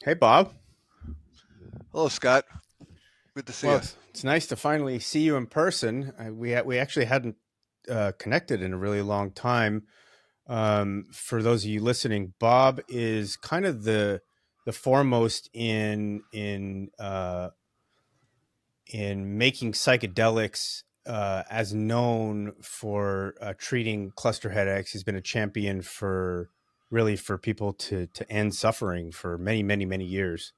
Hey, Bob. Hello, Scott. Good to see Well, you. it's nice to finally see you in person. We actually hadn't connected in a really long time. For those of you listening, Bob is kind of the foremost in making psychedelics as known for treating cluster headaches. He's been a champion for really for people to end suffering for many years,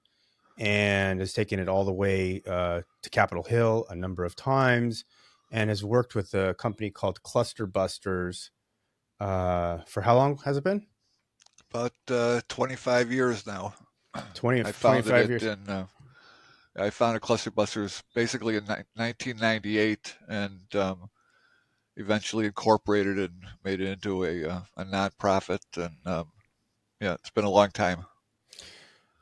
and has taken it all the way to Capitol Hill a number of times, and has worked with a company called Cluster Busters for how long has it been? About 25 years now. 20, I founded 25 it years. I founded Cluster Busters basically in 1998 and eventually incorporated it and made it into a nonprofit. And yeah, it's been a long time.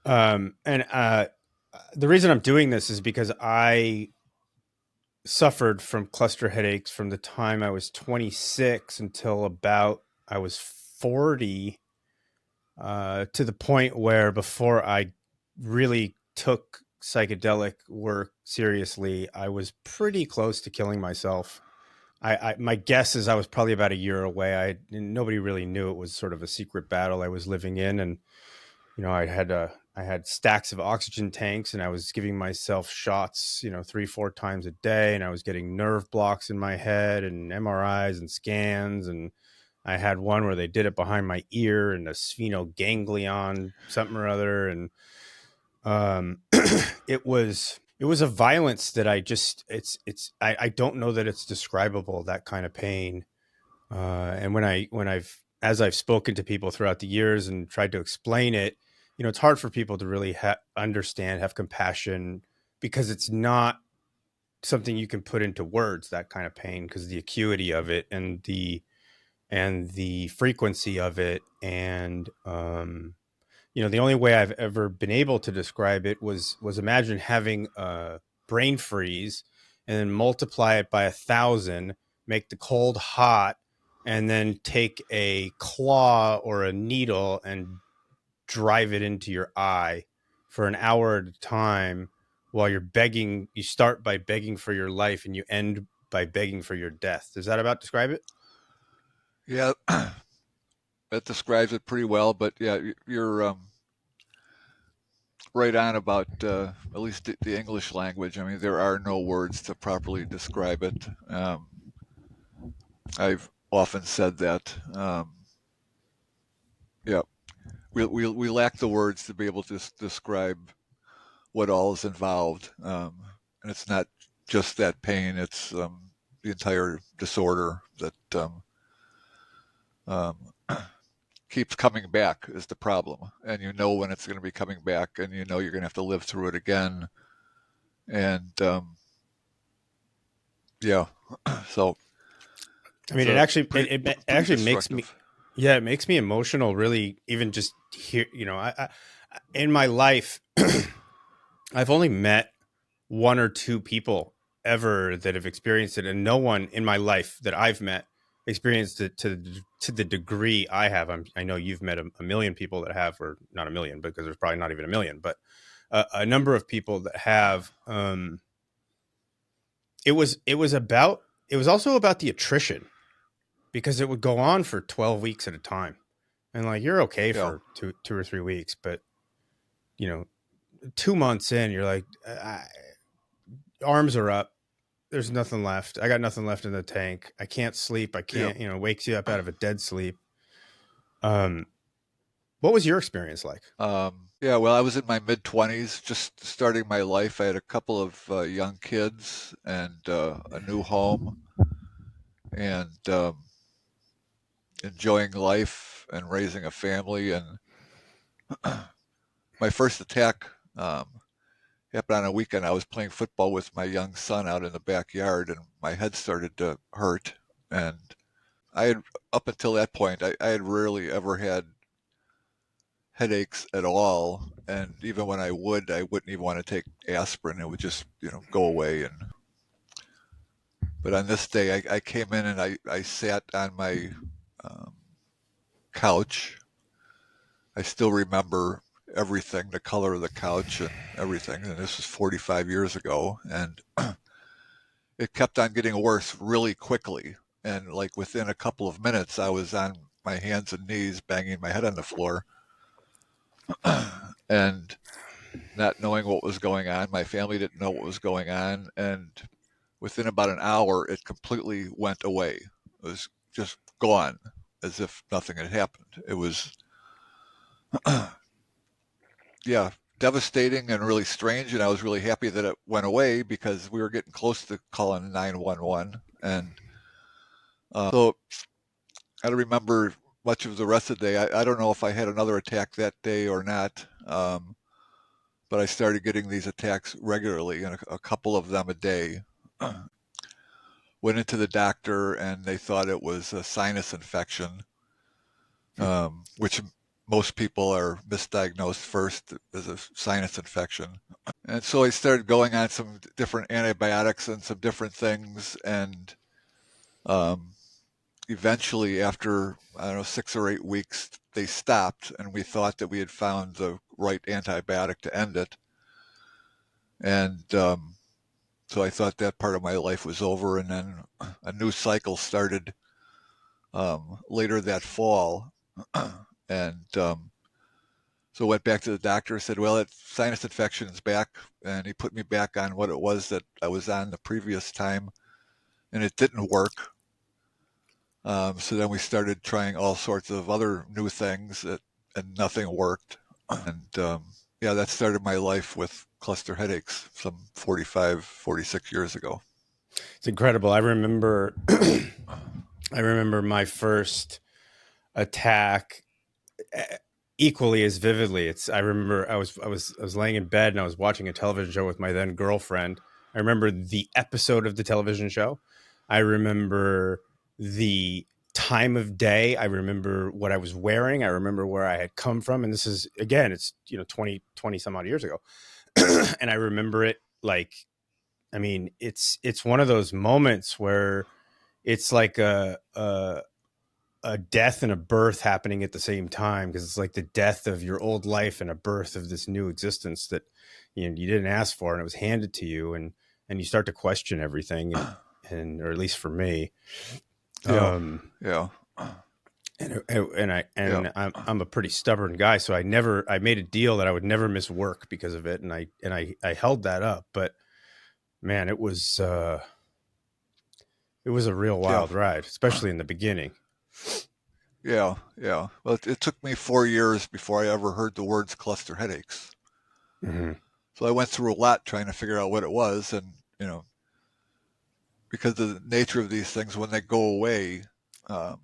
And the reason I'm doing this is because I suffered from cluster headaches from the time I was 26 until about I was 40, to the point where before I really took psychedelic work seriously, I was pretty close to killing myself. My guess is I was probably about a year away. Nobody really knew. It was sort of a secret battle I was living in, and I had stacks of oxygen tanks, and I was giving myself shots, 3 4 times a day, and I was getting nerve blocks in my head and MRIs and scans, and I had one where they did it behind my ear and a sphenoganglion something or other, and it was a violence that I just I don't know that it's describable, that kind of pain. And when I've as I've spoken to people throughout the years and tried to explain it, it's hard for people to really understand, have compassion, because it's not something you can put into words, that kind of pain, because the acuity of it and the frequency of it. And the only way I've ever been able to describe it was imagine having a brain freeze and then multiply it by 1,000, make the cold hot, and then take a claw or a needle and drive it into your eye for an hour at a time, while you're begging. You start by begging for your life and you end by begging for your death. Does that about describe it? Yeah, that describes it pretty well. But yeah, you're right on about at least the English language. I mean, there are no words to properly describe it. I've often said that. Yeah, we lack the words to be able to describe what all is involved. And it's not just that pain, it's the entire disorder that um, keeps coming back is the problem. And you know when it's going to be coming back, and you know you're going to have to live through it again. And yeah, so I mean, it it's actually it pretty actually makes me, destructive. yeah, it makes me emotional. Really, even just here, in my life, I've only met one or two people ever that have experienced it, and no one in my life that I've met experienced it to the degree I have. I know you've met a million people that have, or not a million, because there's probably not even a million, but a number of people that have. It was also about the attrition, because it would go on for 12 weeks at a time, and like you're okay Yeah, for 2 or 3 weeks, but you know 2 months in, you're like, arms are up, there's nothing left, I got nothing left in the tank, I can't sleep, I yeah. can't, wakes you up out of a dead sleep. um what was your experience like? Yeah, well, I was in my mid 20s, just starting my life. I had a couple of young kids and a new home, and enjoying life and raising a family. And my first attack happened on a weekend. I was playing football with my young son out in the backyard, and my head started to hurt. And I had, up until that point, I had rarely ever had headaches at all. And even when I wouldn't even want to take aspirin. It would just, go away. But on this day, I came in and I sat on my um, couch. I still remember everything, the color of the couch and everything. And this was 45 years ago. And it kept on getting worse really quickly. And like within a couple of minutes, I was on my hands and knees, banging my head on the floor and not knowing what was going on. My family didn't know what was going on. And within about an hour, it completely went away. It was just gone as if nothing had happened. It was, yeah, devastating and really strange. And I was really happy that it went away because we were getting close to calling 911. And so I don't remember much of the rest of the day. I don't know if I had another attack that day or not. But I started getting these attacks regularly, and a couple of them a day. Went into the doctor, and they thought it was a sinus infection, which most people are misdiagnosed first as a sinus infection. And so I started going on some different antibiotics and some different things, and um, eventually, after I don't know 6 or 8 weeks, they stopped, and we thought that we had found the right antibiotic to end it. And so I thought that part of my life was over, and then a new cycle started later that fall, and so went back to the doctor. Said, "Well, that sinus infection is back," and he put me back on what it was that I was on the previous time, and it didn't work. So then we started trying all sorts of other new things, and nothing worked. And yeah, that started my life with cluster headaches some 45, 46 years ago. It's incredible. I remember I remember my first attack equally as vividly. It's I remember I was laying in bed and I was watching a television show with my then girlfriend. I remember the episode of the television show. I remember the time of day. I remember what I was wearing. I remember where I had come from. And this is again, it's 20 some odd years ago. And I remember it like I mean, it's one of those moments where it's like a death and a birth happening at the same time because it's like the death of your old life and a birth of this new existence that you didn't ask for and it was handed to you and you start to question everything and or at least for me Yeah, um yeah, yeah, I'm a pretty stubborn guy so I made a deal that I would never miss work because of it and I held that up but man it was a real yeah, wild ride especially in the beginning. yeah, yeah. Well, it took me 4 years before I ever heard the words cluster headaches. Hmm. So I went through a lot trying to figure out what it was, and because of the nature of these things, when they go away, um,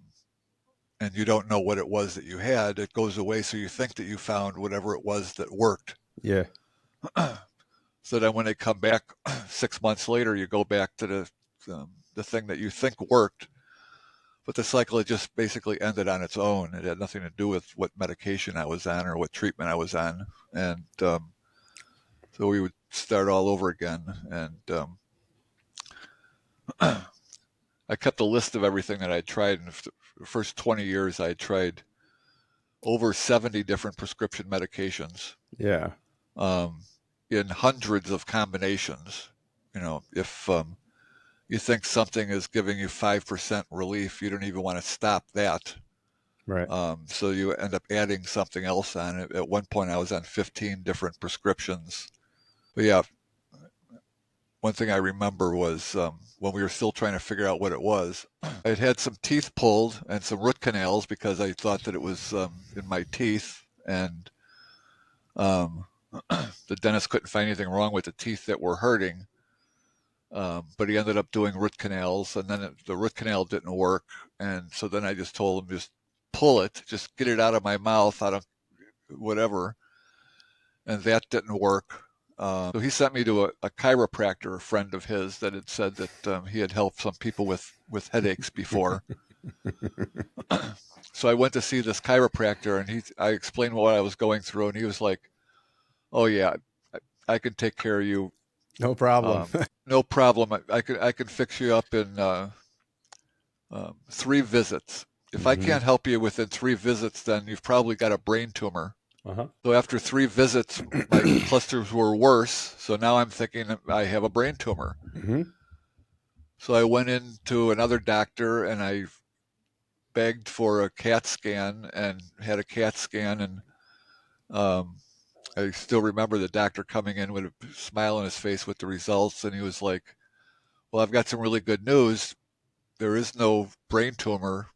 and you don't know what it was that you had, it goes away. So you think that you found whatever it was that worked. Yeah. So then when they come back 6 months later, you go back to the thing that you think worked, but the cycle had just basically ended on its own. It had nothing to do with what medication I was on or what treatment I was on, and so we would start all over again. And I kept a list of everything that I tried. In the first 20 years, I tried over 70 different prescription medications Yeah. um, in hundreds of combinations. If you think something is giving you 5% relief, you don't even want to stop that. Right. So you end up adding something else on it. At one point, I was on 15 different prescriptions. But yeah, one thing I remember was when we were still trying to figure out what it was. I had some teeth pulled and some root canals because I thought that it was in my teeth, and um, the dentist couldn't find anything wrong with the teeth that were hurting. But he ended up doing root canals, and then the root canal didn't work, and so then I just told him just pull it, just get it out of my mouth, out of whatever, and that didn't work. So he sent me to a chiropractor, a friend of his, that had said that he had helped some people with headaches before. So I went to see this chiropractor, and I explained what I was going through, and he was like, "Oh yeah, I can take care of you. No problem. No problem. I can fix you up in 3 visits. If I Hmm. can't help you within 3 visits, then you've probably got a brain tumor." Uh-huh. So after 3 visits, my clusters were worse. So now I'm thinking I have a brain tumor. Hmm. So I went into another doctor and I begged for a CAT scan and had a CAT scan. And um, I still remember the doctor coming in with a smile on his face with the results. And he was like, "Well, I've got some really good news. There is no brain tumor.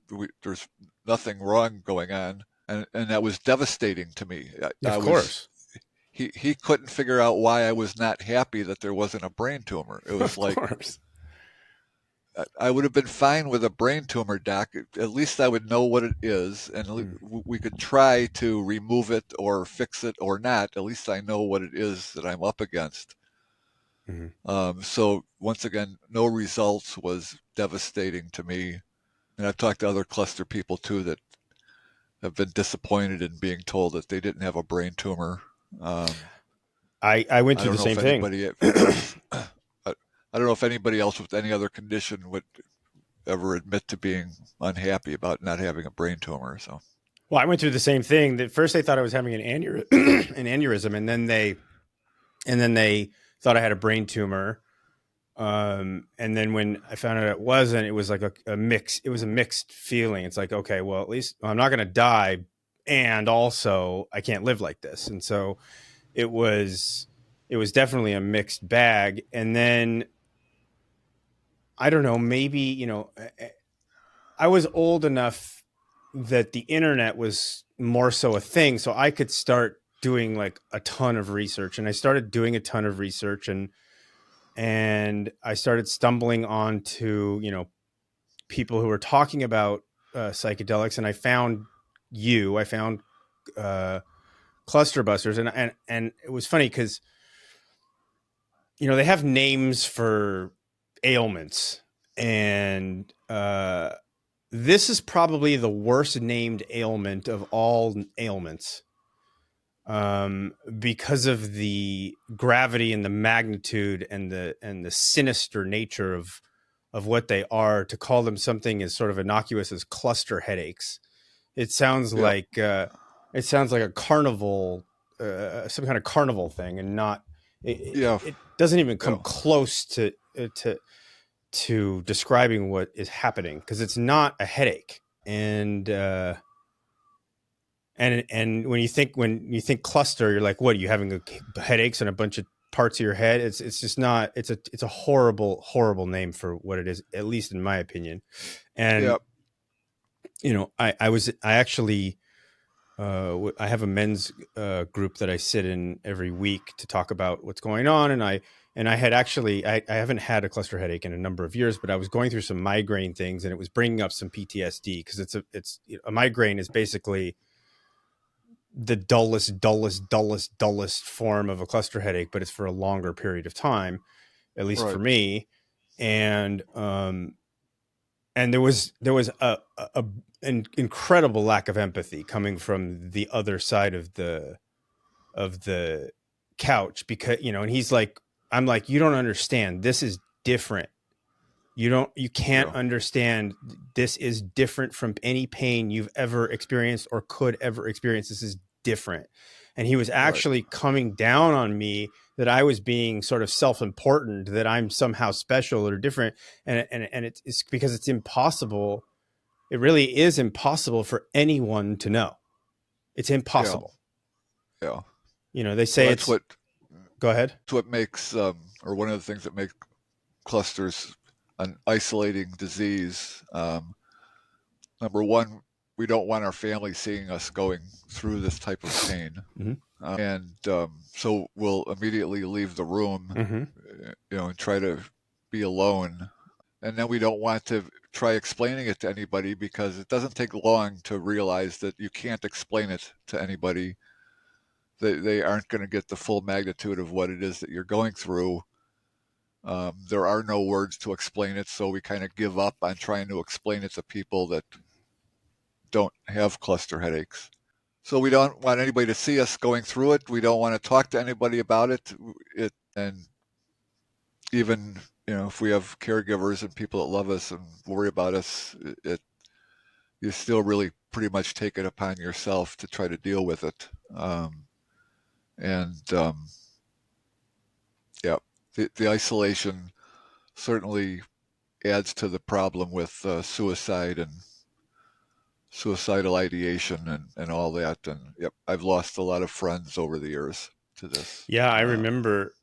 There's nothing wrong going on." And that was devastating to me. Of I was course. he couldn't figure out why I was not happy that there wasn't a brain tumor. It was Of like course. I would have been fine with a brain tumor, doc. At least I would know what it is, and Mm. we could try to remove it or fix it or not. At least I know what it is that I'm up against. Mhm. So once again, no results was devastating to me. And I've talked to other cluster people too that have been disappointed in being told that they didn't have a brain tumor. Um, I went I through the don't know same if thing. anybody else. I don't know if anybody else with any other condition would ever admit to being unhappy about not having a brain tumor. So Well, I went through the same thing. That first they thought I was having an aneurysm, and then they thought I had a brain tumor. And then when I found out it wasn't, it was like a mix. It was a mixed feeling. It's like, okay, well, at least I'm not going to die, and also I can't live like this. And so it was, it was definitely a mixed bag. And then I don't know, maybe I was old enough that the internet was more so a thing, so I could start doing like a ton of research, and I started doing a ton of research, and I started stumbling onto people who were talking about psychedelics, and I found uh, cluster busters, and it was funny because they have names for ailments, and this is probably the worst named ailment of all ailments, because of the gravity and the magnitude and the sinister nature of what they are. To call them something as sort of innocuous as cluster headaches, it sounds yeah, like a carnival, some kind of carnival thing, and not. yeah, It doesn't even come yeah, close to describing what is happening, because it's not a headache. And when you think cluster, you're like, what are you having, headaches and a bunch of parts of your head? It's just not. It's a horrible name for what it is, at least in my opinion. And yeah. I actually, I have a men's group that I sit in every week to talk about what's going on, and I had actually, I haven't had a cluster headache in a number of years, but I was going through some migraine things, and it was bringing up some PTSD, because a migraine is basically the dullest form of a cluster headache, but it's for a longer period of time, at least for Right. me. And there was an incredible lack of empathy coming from the other side of the couch, because and he's like, I'm like, you don't understand, this is different. You can't Yeah. understand, this is different from any pain you've ever experienced or could ever experience. This is different. And he was Right. actually coming down on me, that I was being sort of self-important, that I'm somehow special or different. And it's because it's impossible. It really is impossible for anyone to know. It's Yeah. impossible. Yeah. They Well, say it's. Go ahead. that's what makes or one of the things that make clusters an isolating disease. Number one, we don't want our family seeing us going through this type of pain. Mm-hmm. And so we'll immediately leave the room, Mm-hmm. and try to be alone. And then we don't want to try explaining it to anybody because it doesn't take long to realize that you can't explain it to anybody. They aren't going to get the full magnitude of what it is that you're going through. There are no words to explain it, so we kind of give up on trying to explain it to people that don't have cluster headaches. So we don't want anybody to see us going through it. We don't want to talk to anybody about it. And even if we have caregivers and people that love us and worry about us, it you still really pretty much take it upon yourself to try to deal with it. And yeah, the isolation certainly adds to the problem with suicide and suicidal ideation and all that. And yep, I've lost a lot of friends over the years to this. Yeah, I remember.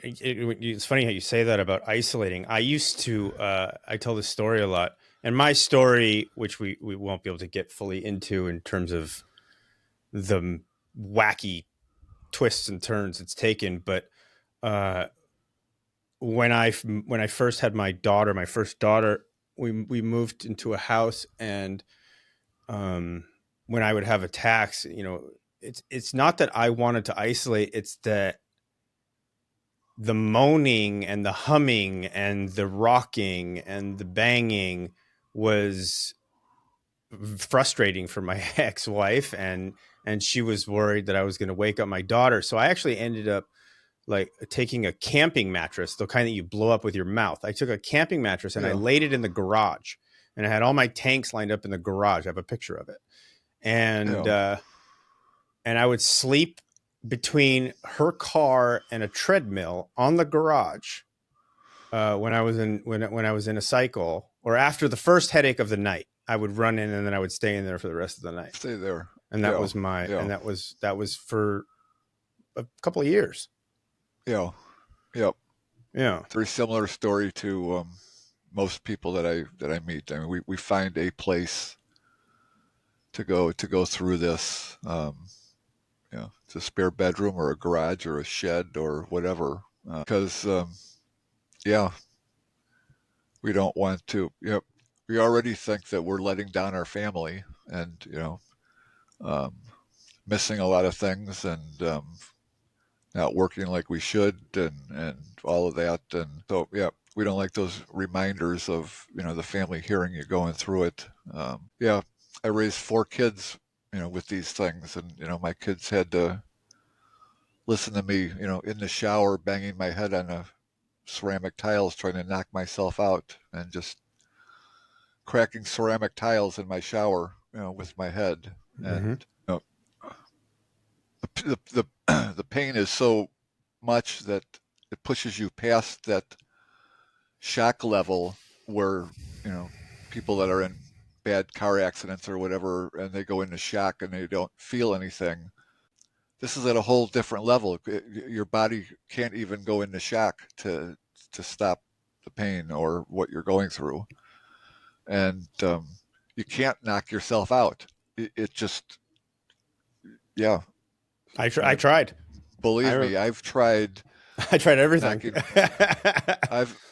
It's funny how you say that about isolating. I used to. I tell this story a lot, and my story, which we won't be able to get fully into in terms of the wacky twists and turns it's taken, but uh, when I first had my first daughter, we moved into a house, and um, when I would have attacks, it's not that I wanted to isolate; it's that the moaning and the humming and the rocking and the banging was frustrating for my ex-wife, and she was worried that I was going to wake up my daughter. So I actually ended up like taking a camping mattress, the kind that you blow up with your mouth. I took a camping mattress and I Yeah, laid it in the garage, and I had all my tanks lined up in the garage. I have a picture of it. And yeah. and I would sleep between her car and a treadmill on the garage when I was in when I was in a cycle, or after the first headache of the night. I would run in, and then I would stay in there for the rest of the night. Stay there. And Yeah, yeah, that was for a couple of years. yeah, yeah. Yeah. Very similar story to most people that I meet. I mean, we find a place to go through this. It's a spare bedroom or a garage or a shed or whatever. Because yeah, we don't want to. We already think that we're letting down our family, and um, missing a lot of things, and not working like we should, and all of that. And so yeah, we don't like those reminders of the family hearing you going through it. Yeah, I raised four kids, with these things, and my kids had to listen to me, in the shower, banging my head on the ceramic tiles, trying to knock myself out, and just cracking ceramic tiles in my shower, with my head. And Hmm. the pain is so much that it pushes you past that shock level where people that are in bad car accidents or whatever, and they go into shock and they don't feel anything. This is at a whole different level. Your body can't even go into shock to stop the pain or what you're going through, and you can't knock yourself out. It just, yeah. I And tried. I believe re- me, I've tried I tried everything. knocking.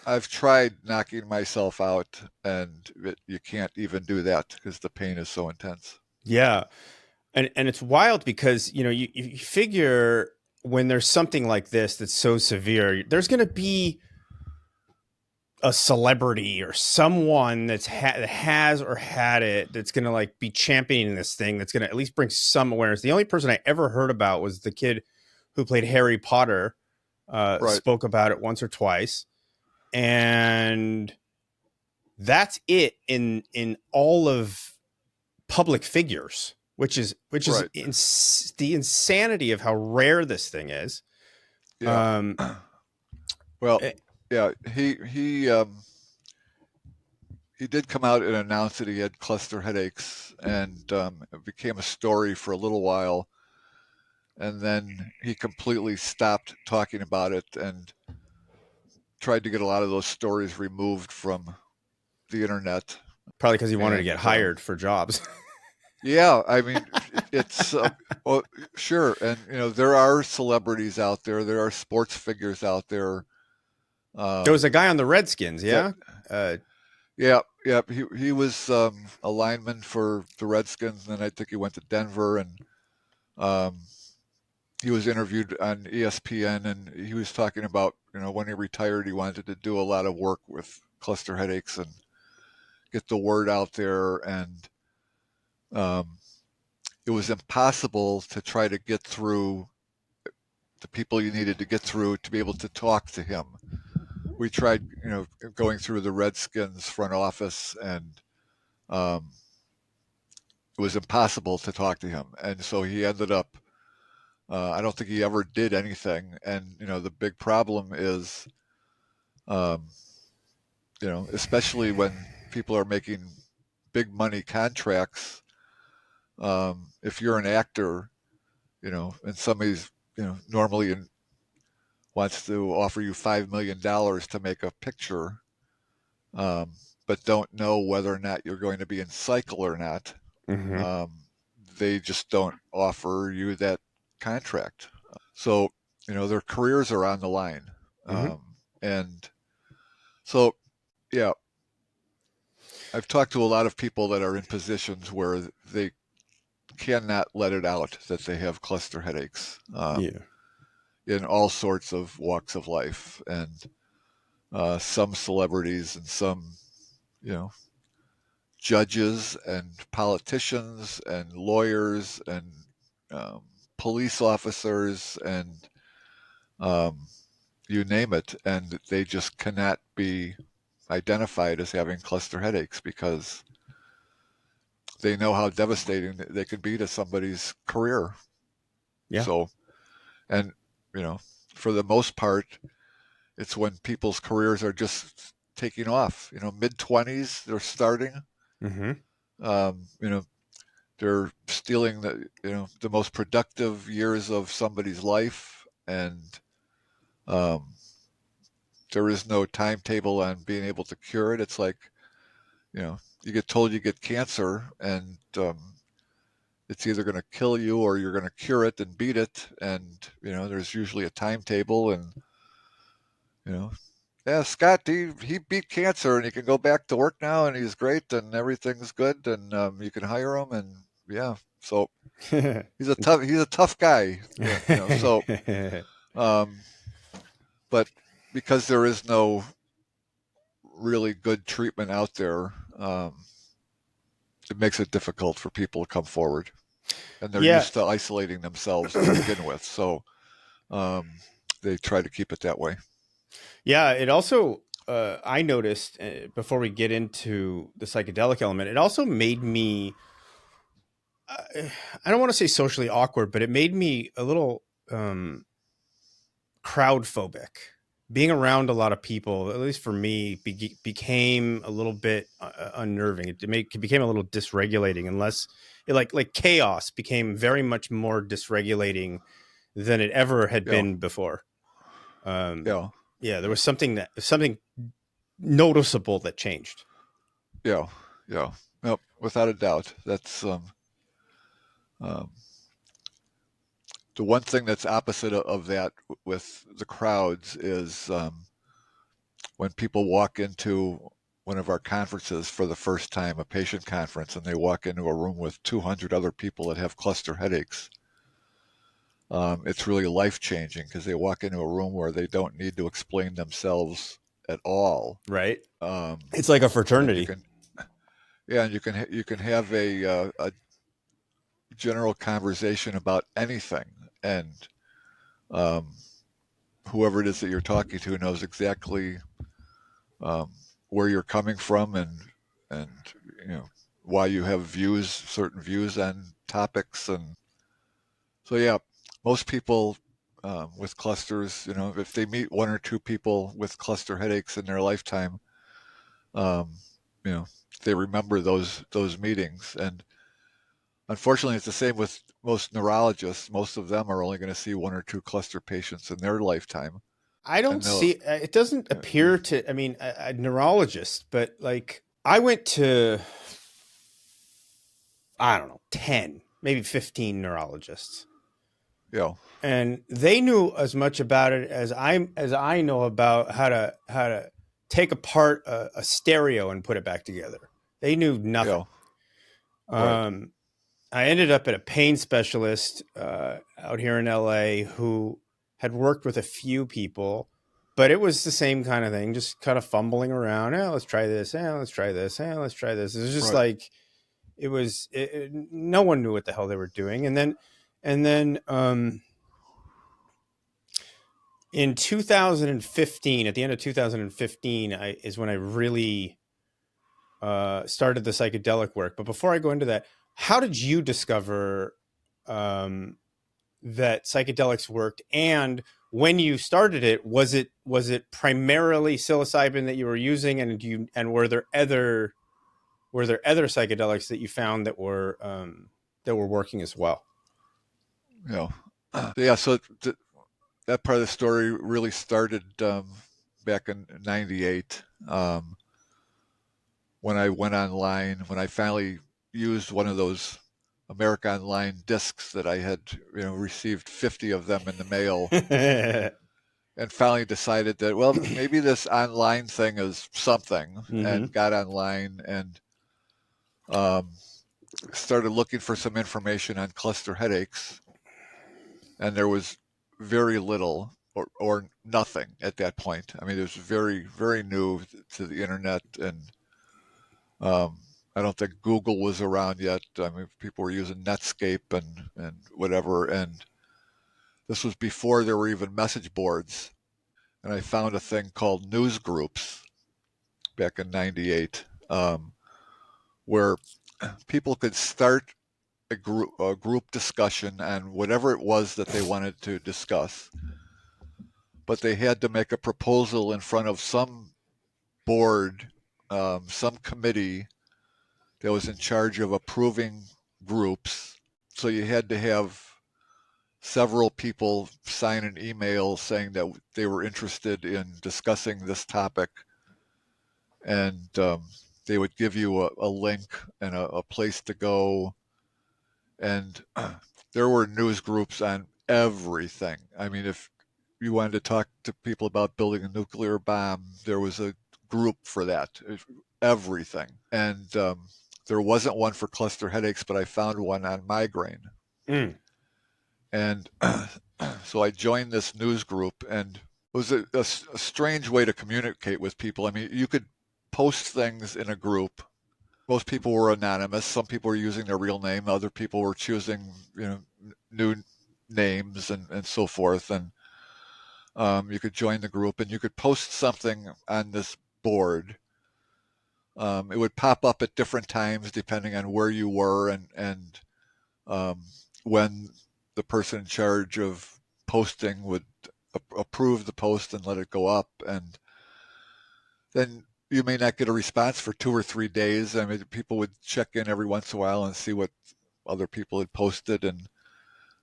I've tried knocking myself out, and you can't even do that because the pain is so intense. Yeah, and it's wild because you figure when there's something like this that's so severe, there's going to be a celebrity or someone that has or had it that's going to like be championing this thing, that's going to at least bring some awareness. The only person I ever heard about was the kid who played Harry Potter. Right, Spoke about it once or twice, and that's it in all of public figures, which is right. the insanity of how rare this thing is. Yeah. Um, Well, eh, yeah. He did come out and announce that he had cluster headaches, and it became a story for a little while, and then he completely stopped talking about it and tried to get a lot of those stories removed from the internet. Probably because he wanted to And get hired for jobs. yeah, I mean, it's well, sure, and there are celebrities out there, there are sports figures out there, There was um, a guy on the Redskins, that yeah. Uh, yeah, yeah, he was a lineman for the Redskins, and then I think he went to Denver, and um, he was interviewed on ESPN, and he was talking about when he retired, he wanted to do a lot of work with cluster headaches and get the word out there, and um, it was impossible to try to get through the people you needed to get through to be able to talk to him. We tried, going through the Redskins front office, and um, it was impossible to talk to him, and so he ended up. I don't think he ever did anything, and the big problem is, um, especially when people are making big money contracts. If you're an actor, and somebody's normally wants to offer you $5 million to make a picture, um, but don't know whether or not you're going to be in cycle or not, Mm-hmm. um, they just don't offer you that contract. So, their careers are on the line. Mm-hmm. And so, yeah, I've talked to a lot of people that are in positions where they cannot let it out that they have cluster headaches, Yeah. in all sorts of walks of life. And some celebrities and some, you know, judges and politicians and lawyers and um, police officers and um, you name it, and they just cannot be identified as having cluster headaches because they know how devastating they can be to somebody's career. Yeah. So, and you know, for the most part, it's when people's careers are just taking off. Mid 20s, they're starting. Mm-hmm. You know, they're stealing the most productive years of somebody's life, and um, there is no timetable on being able to cure it. It's like you get told you get cancer, and it's either going to kill you or you're going to cure it and beat it. And there's usually a timetable, and you know, yeah, Scott, he beat cancer and he can go back to work now, and he's great, and everything's good, and you can hire him, and yeah, so he's a tough guy, So, um, but because there is no really good treatment out there, it makes it difficult for people to come forward, and they're Yeah. used to isolating themselves to begin with, so um, they try to keep it that way. Yeah. It also, I noticed before we get into the psychedelic element, it also made me, I don't want to say socially awkward, but it made me a little crowd phobic. Being around a lot of people, at least for me, became a little bit unnerving. It became a little dysregulating, unless like chaos became very much more dysregulating than it ever had Yeah, been before. Um, yeah, yeah, there was something noticeable that changed. yeah, yeah. Nope, without a doubt. That's um, the one thing that's opposite of that with the crowds is when people walk into one of our conferences for the first time, a patient conference, and they walk into a room with 200 other people that have cluster headaches. It's really life changing because they walk into a room where they don't need to explain themselves at all. Right? Um, It's like a and you fraternity. can, yeah, and you can have a general conversation about anything, and um, whoever it is that you're talking to knows exactly um, where you're coming from, and you know why you have certain views on topics, and so yeah, most people with clusters, if they meet one or two people with cluster headaches in their lifetime, um, you know, they remember those meetings, and unfortunately, it's the same with most neurologists. Most of them are only going to see one or two cluster patients in their lifetime, I don't and they'll, see it doesn't appear to, I mean, a neurologist, but like I went to, I don't know, 10, maybe 15 neurologists, you know, and they knew as much about it as I know about how to take apart a stereo and put it back together. They knew you nothing. know, right, Um, I ended up at a pain specialist out here in LA who had worked with a few people, but it was the same kind of thing, just kind of fumbling around. Oh, let's try this. Oh, let's try this. Oh, let's try this. It was just right, like no one knew what the hell they were doing. And then in 2015, at the end of 2015, is when I really started the psychedelic work. But before I go into that, how did you discover um, that psychedelics worked? And when you started it, was it primarily psilocybin that you were using, and were there other psychedelics that you found that were working as well? You know, yeah. So that part of the story really started back in '98 when I went online. When I finally used one of those America Online discs that I had, received 50 of them in the mail, and finally decided that, well, maybe this online thing is something, Mm-hmm. and got online and um, started looking for some information on cluster headaches, and there was very little or nothing at that point. I mean, it was very, very new to the internet, and um, I don't think Google was around yet. I mean, people were using Netscape and whatever, and this was before there were even message boards. And I found a thing called news groups back in '98, where people could start a group discussion on whatever it was that they wanted to discuss, but they had to make a proposal in front of some board, some committee that was in charge of approving groups. So you had to have several people sign an email saying that they were interested in discussing this topic, and they would give you a link and a place to go. And there were news groups on everything. I mean, if you wanted to talk to people about building a nuclear bomb, there was a group for that. Everything. And there wasn't one for cluster headaches, but I found one on migraine. Mm. And so I joined this news group, and it was a strange way to communicate with people. I mean, you could post things in a group. Most people were anonymous. Some people were using their real name. Other people were choosing, new names and so forth. And you could join the group, and you could post something on this board. It would pop up at different times depending on where you were and um, when the person in charge of posting would approve the post and let it go up. And then you may not get a response for 2 or 3 days. I mean, people would check in every once in a while and see what other people had posted, and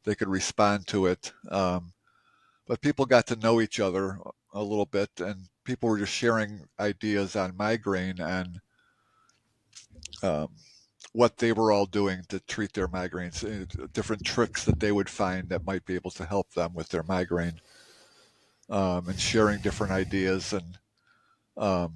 they could respond to it. But people got to know each other a little bit, and people were just sharing ideas on migraine and um, what they were all doing to treat their migraines, different tricks that they would find that might be able to help them with their migraine, and sharing different ideas. And um,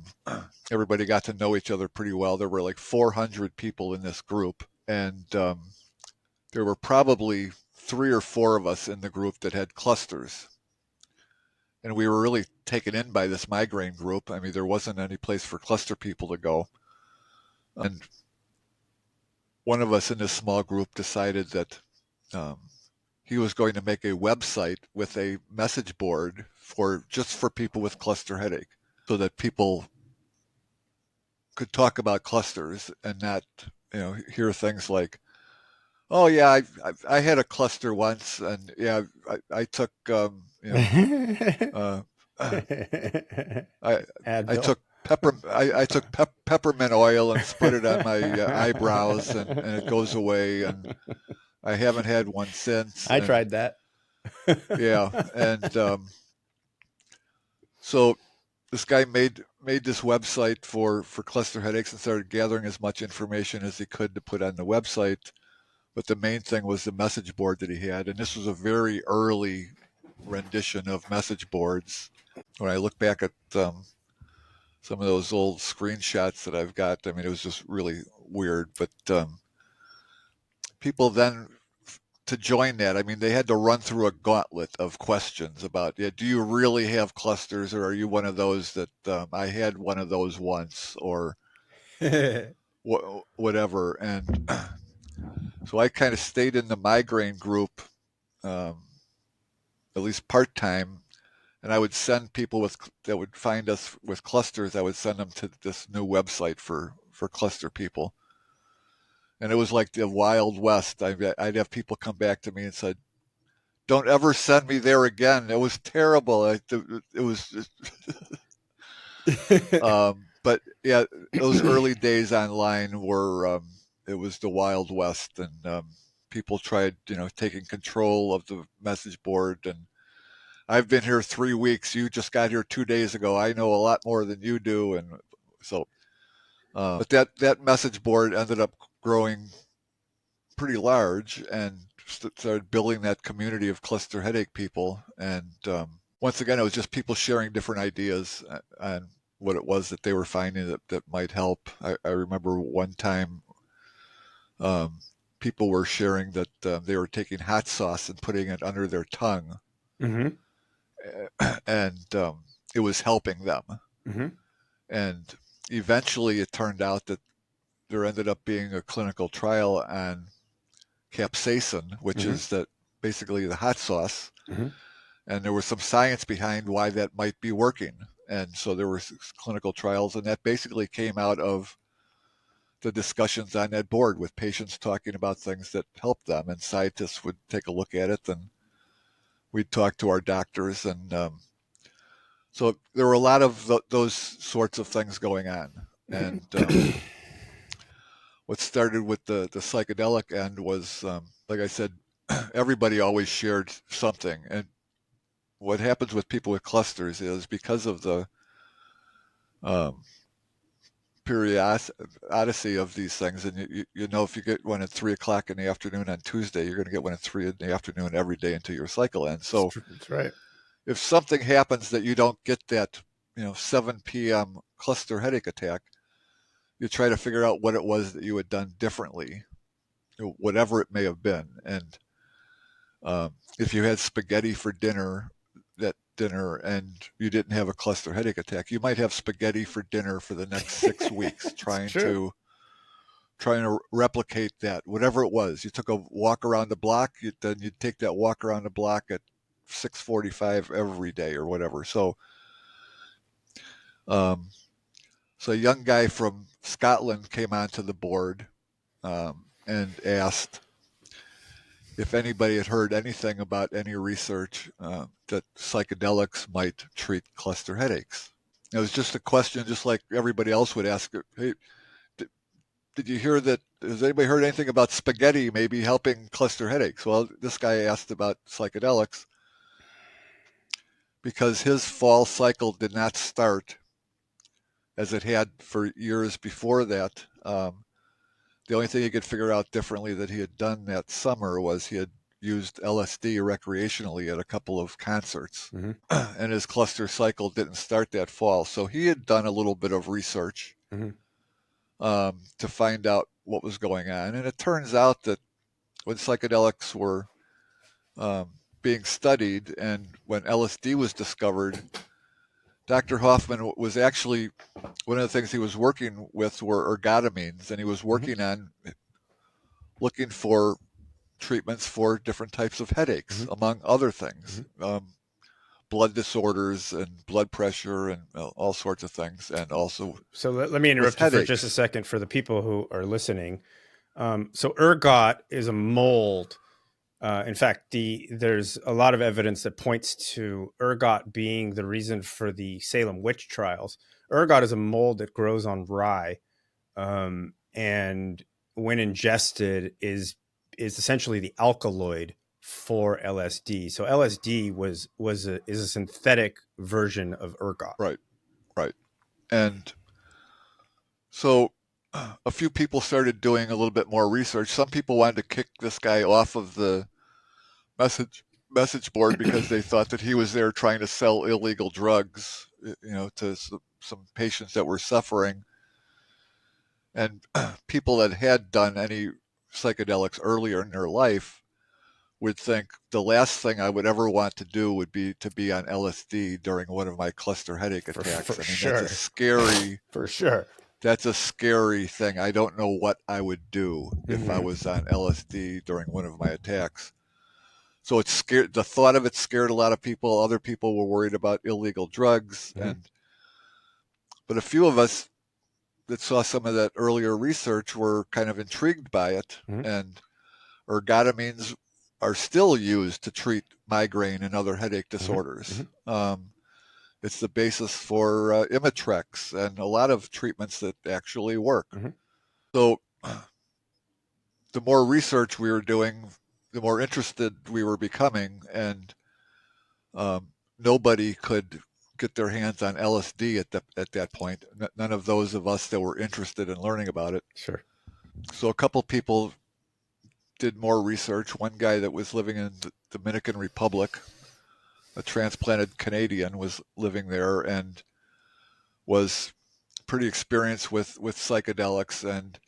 everybody got to know each other pretty well. There were like 400 people in this group, and there were probably 3 or 4 of us in the group that had clusters. And we were really taken in by this migraine group. I mean, there wasn't any place for cluster people to go. And one of us in this small group decided that um, he was going to make a website with a message board for just for people with cluster headache, so that people could talk about clusters and not, hear things like, "Oh yeah, I had a cluster once, and yeah, I took, uh, I I Advil. took peppermint oil and spread it on my eyebrows, and it goes away, and I haven't had one since." I And tried that. yeah, and so this guy made this website for cluster headaches and started gathering as much information as he could to put on the website. But the main thing was the message board that he had, and this was a very early rendition of message boards. When I look back at some of those old screenshots that I've got, I mean, it was just really weird. But people then, to join that, I mean, they had to run through a gauntlet of questions about, yeah, do you really have clusters, or are you one of those that I had one of those once, or whatever. And so I kind of stayed in the migraine group, um, at least part time, and I would send people that would find us with clusters. I would send them to this new website for cluster people, and it was like the Wild West. I'd have people come back to me and said, "Don't ever send me there again. It was terrible. It was." But yeah, those early days online were it was the Wild West, and people tried, taking control of the message board. And I've been here 3 weeks. You just got here 2 days ago. I know a lot more than you do, and so. But that message board ended up growing pretty large and started building that community of cluster headache people. And once again, it was just people sharing different ideas on what it was that they were finding that might help. I remember one time um, people were sharing that they were taking hot sauce and putting it under their tongue, Hmm. and it was helping them. Hmm. And eventually, it turned out that there ended up being a clinical trial on capsaicin, which Hmm. is that basically the hot sauce, Hmm. and there was some science behind why that might be working. And so there were clinical trials, and that basically came out of the discussions on that board with patients talking about things that helped them, and scientists would take a look at it, and we'd talk to our doctors, and so there were a lot of those sorts of things going on. And what started with the psychedelic end was, like I said, everybody always shared something. And what happens with people with clusters is because of the um, periodicity of these things, and you know, if you get one at 3 o'clock in the afternoon on Tuesday, you're going to get one at 3 in the afternoon every day until your cycle ends. So That's right. if something happens that you don't get that, 7 p.m. cluster headache attack, you try to figure out what it was that you had done differently, whatever it may have been. And if you had spaghetti for dinner and you didn't have a cluster headache attack, you might have spaghetti for dinner for the next 6 weeks, It's true. trying to replicate that, whatever it was. You took a walk around the block, then you'd take that walk around the block at 6:45 every day or whatever. Um, so a young guy from Scotland came onto the board and asked if anybody had heard anything about any research that psychedelics might treat cluster headaches. It was just a question, just like everybody else would ask. Hey, did you hear that? Has anybody heard anything about spaghetti maybe helping cluster headaches? Well, this guy asked about psychedelics because his fall cycle did not start as it had for years before that. The only thing he could figure out differently that he had done that summer was he had used LSD recreationally at a couple of concerts. Hmm. And his cluster cycle didn't start that fall. So he had done a little bit of research Hmm. to find out what was going on. And it turns out that when psychedelics were um, being studied and when LSD was discovered, Dr. Hoffman was actually, one of the things he was working with were ergotamines, and he was Hmm. working on looking for treatments for different types of headaches, Hmm. among other things. Hmm. Blood disorders and blood pressure and all sorts of things, and also So let me with interrupt you for just a headaches. second for the people who are listening. So ergot is a mold. In fact, there's a lot of evidence that points to ergot being the reason for the Salem witch trials. Ergot is a mold that grows on rye, and when ingested is essentially the alkaloid for LSD. So LSD is a synthetic version of ergot. Right, right. And so a few people started doing a little bit more research. Some people wanted to kick this guy off of the message board because they thought that he was there trying to sell illegal drugs, to some patients that were suffering. And people that had done any psychedelics earlier in their life would think the last thing I would ever want to do would be to be on LSD during one of my cluster headache For attacks. I mean, sure. For sure. that's a scary thing. I don't know what I would do if I Hmm. was on LSD during one of my attacks. So it scared, the thought of it scared a lot of people. Other people were worried about illegal drugs, Hmm. and but a few of us that saw some of that earlier research were kind of intrigued by it, Mm-hmm. and ergotamines are still used to treat migraine and other headache Mm-hmm. disorders. Mm-hmm. It's the basis for Imitrex and a lot of treatments that actually work. Mm-hmm. So the more research we were doing, the more interested we were becoming, and um, nobody could get their hands on LSD at that point. None of those of us that were interested in learning about it. Sure. So a couple people did more research. One guy that was living in the Dominican Republic, a transplanted Canadian, was living there and was pretty experienced with psychedelics, and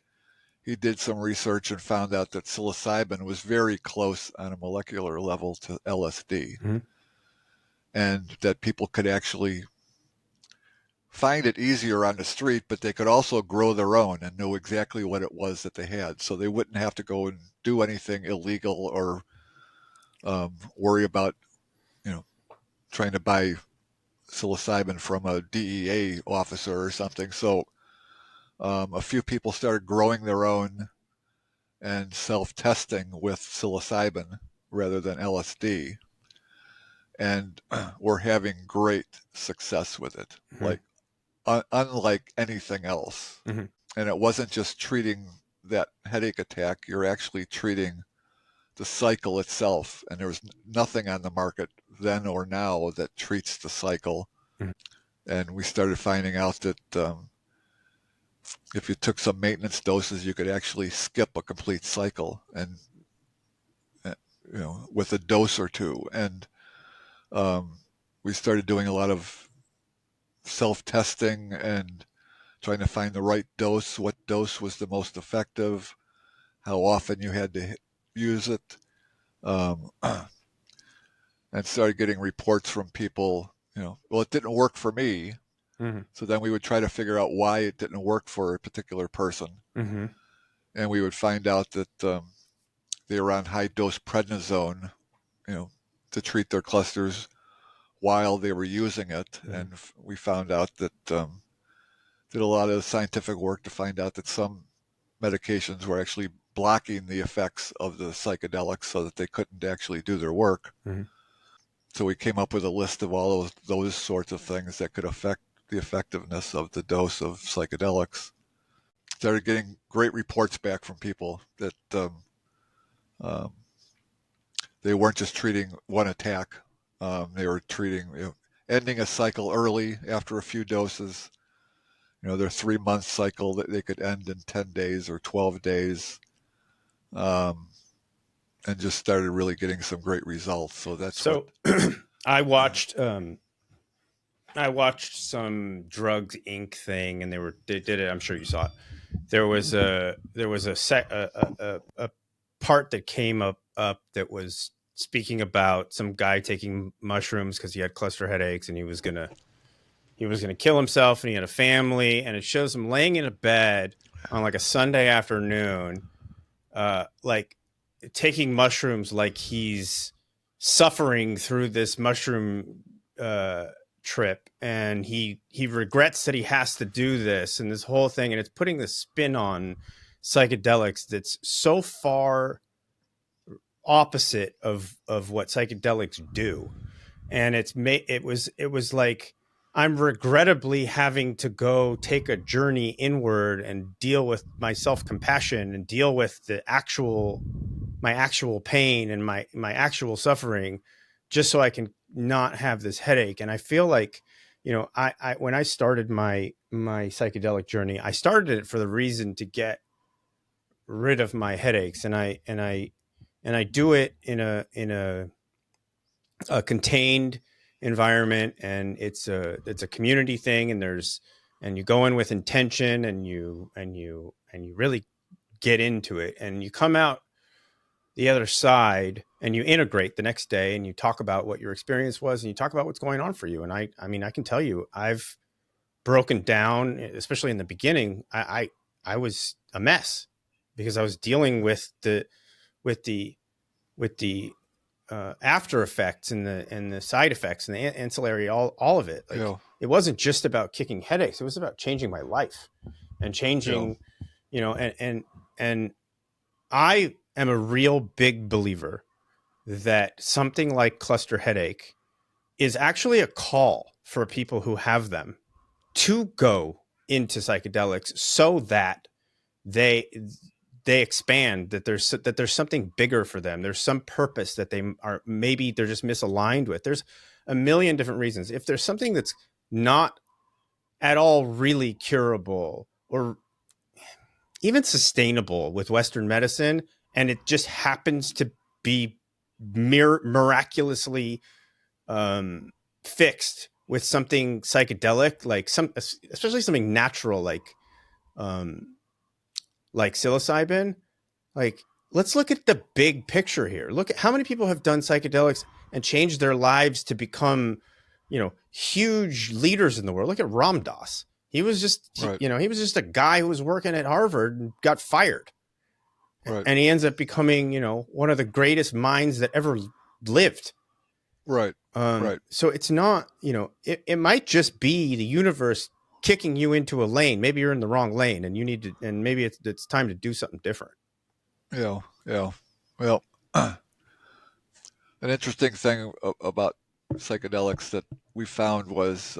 he did some research and found out that psilocybin was very close on a molecular level to LSD, Mm-hmm. and that people could actually find it easier on the street, but they could also grow their own and know exactly what it was that they had. So they wouldn't have to go and do anything illegal or worry about, you know, trying to buy psilocybin from a DEA officer or something. So a few people started growing their own and self-testing with psilocybin rather than LSD, and we're having great success with it, Mm-hmm. like unlike anything else. Mm-hmm. And it wasn't just treating that headache attack; you're actually treating the cycle itself. And there was nothing on the market then or now that treats the cycle. And we started finding out that if you took some maintenance doses, you could actually skip a complete cycle, and uh, with a dose or two. And um, we started doing a lot of self-testing and trying to find the right dose, what dose was the most effective, how often you had to use it, um, and started getting reports from people. Well, it didn't work for me. Mm-hmm. So then we would try to figure out why it didn't work for a particular person, Mm-hmm. and we would find out that they were on high dose prednisone, you know, to treat their clusters while they were using it, Mm-hmm. and we found out that did a lot of scientific work to find out that some medications were actually blocking the effects of the psychedelics so that they couldn't actually do their work. Mm-hmm. So we came up with a list of all those sorts of things that could affect the effectiveness of the dose of psychedelics. Started getting great reports back from people that um, they weren't just treating one attack. They were treating, ending a cycle early after a few doses. Their 3 month cycle that they could end in 10 days or 12 days, um, and just started really getting some great results. So that's what. So I watched I watched some Drugs Inc. thing, and they did it. I'm sure you saw it. There was a part that came up that was speaking about some guy taking mushrooms because he had cluster headaches and he was gonna kill himself, and he had a family, and it shows him laying in a bed on like a Sunday afternoon, like taking mushrooms, like he's suffering through this mushroom uh, trip, and he regrets that he has to do this and this whole thing, and it's putting the spin on psychedelics that's so far opposite of what psychedelics do. And it was like I'm regrettably having to go take a journey inward and deal with my self-compassion and deal with my actual pain and my actual suffering, just so I can not have this headache. And I feel like, I when I started my psychedelic journey, I started it for the reason to get rid of my headaches, and I do it in a contained environment, and it's a community thing, and you go in with intention, and you really get into it, and you come out the other side, and you integrate the next day, and you talk about what your experience was, and you talk about what's going on for you. And I mean, I can tell you, I've broken down, especially in the beginning. I was a mess because I was dealing with the with the after effects and the side effects and the ancillary, all of it. you Like, know it wasn't just about kicking headaches; it was about changing my life. and Yeah. changing, you know, and I am a real big believer that something like cluster headache is actually a call for people who have them to go into psychedelics so that they they expand, that there's something bigger for them, there's some purpose that they are, maybe they're just misaligned with. There's a million different reasons. If there's something that's not at all really curable or even sustainable with Western medicine, and it just happens to be miraculously um, fixed with something psychedelic, like some, especially something natural, um, like psilocybin. Like, let's look at the big picture here. Look at how many people have done psychedelics and changed their lives to become, huge leaders in the world. Look at Ram Dass. He was just, Right. he was just a guy who was working at Harvard and got fired, Right. and he ends up becoming, one of the greatest minds that ever lived. Right. Right. So it's not, it might just be the universe kicking you into a lane. Maybe you're in the wrong lane, and you need to, and maybe it's time to do something different. Yeah. Yeah. Well, an interesting thing about psychedelics that we found was,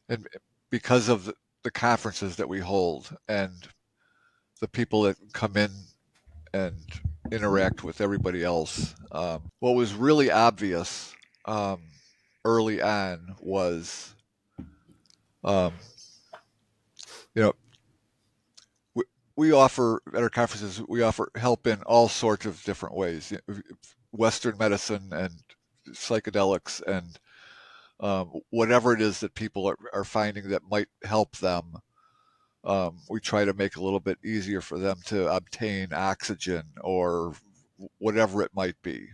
and because of the conferences that we hold and the people that come in and interact with everybody else, what was really obvious um, early on was, um, you know, we, we offer at our conferences, we offer help in all sorts of different ways. Western medicine and psychedelics and whatever it is that people are finding that might help them. We try to make it a little bit easier for them to obtain oxygen or whatever it might be.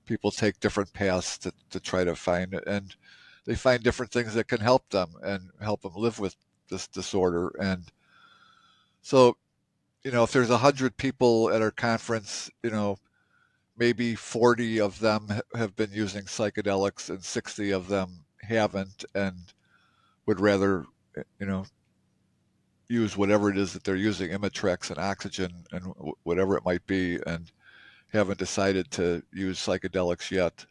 People take different paths to try to find it, and they find different things that can help them and help them live with this disorder. And so, if there's 100 people at our conference, maybe 40 of them have been using psychedelics and 60 of them haven't and would rather, you know, use whatever it is that they're using, Imitrex and oxygen and whatever it might be, and haven't decided to use psychedelics yet.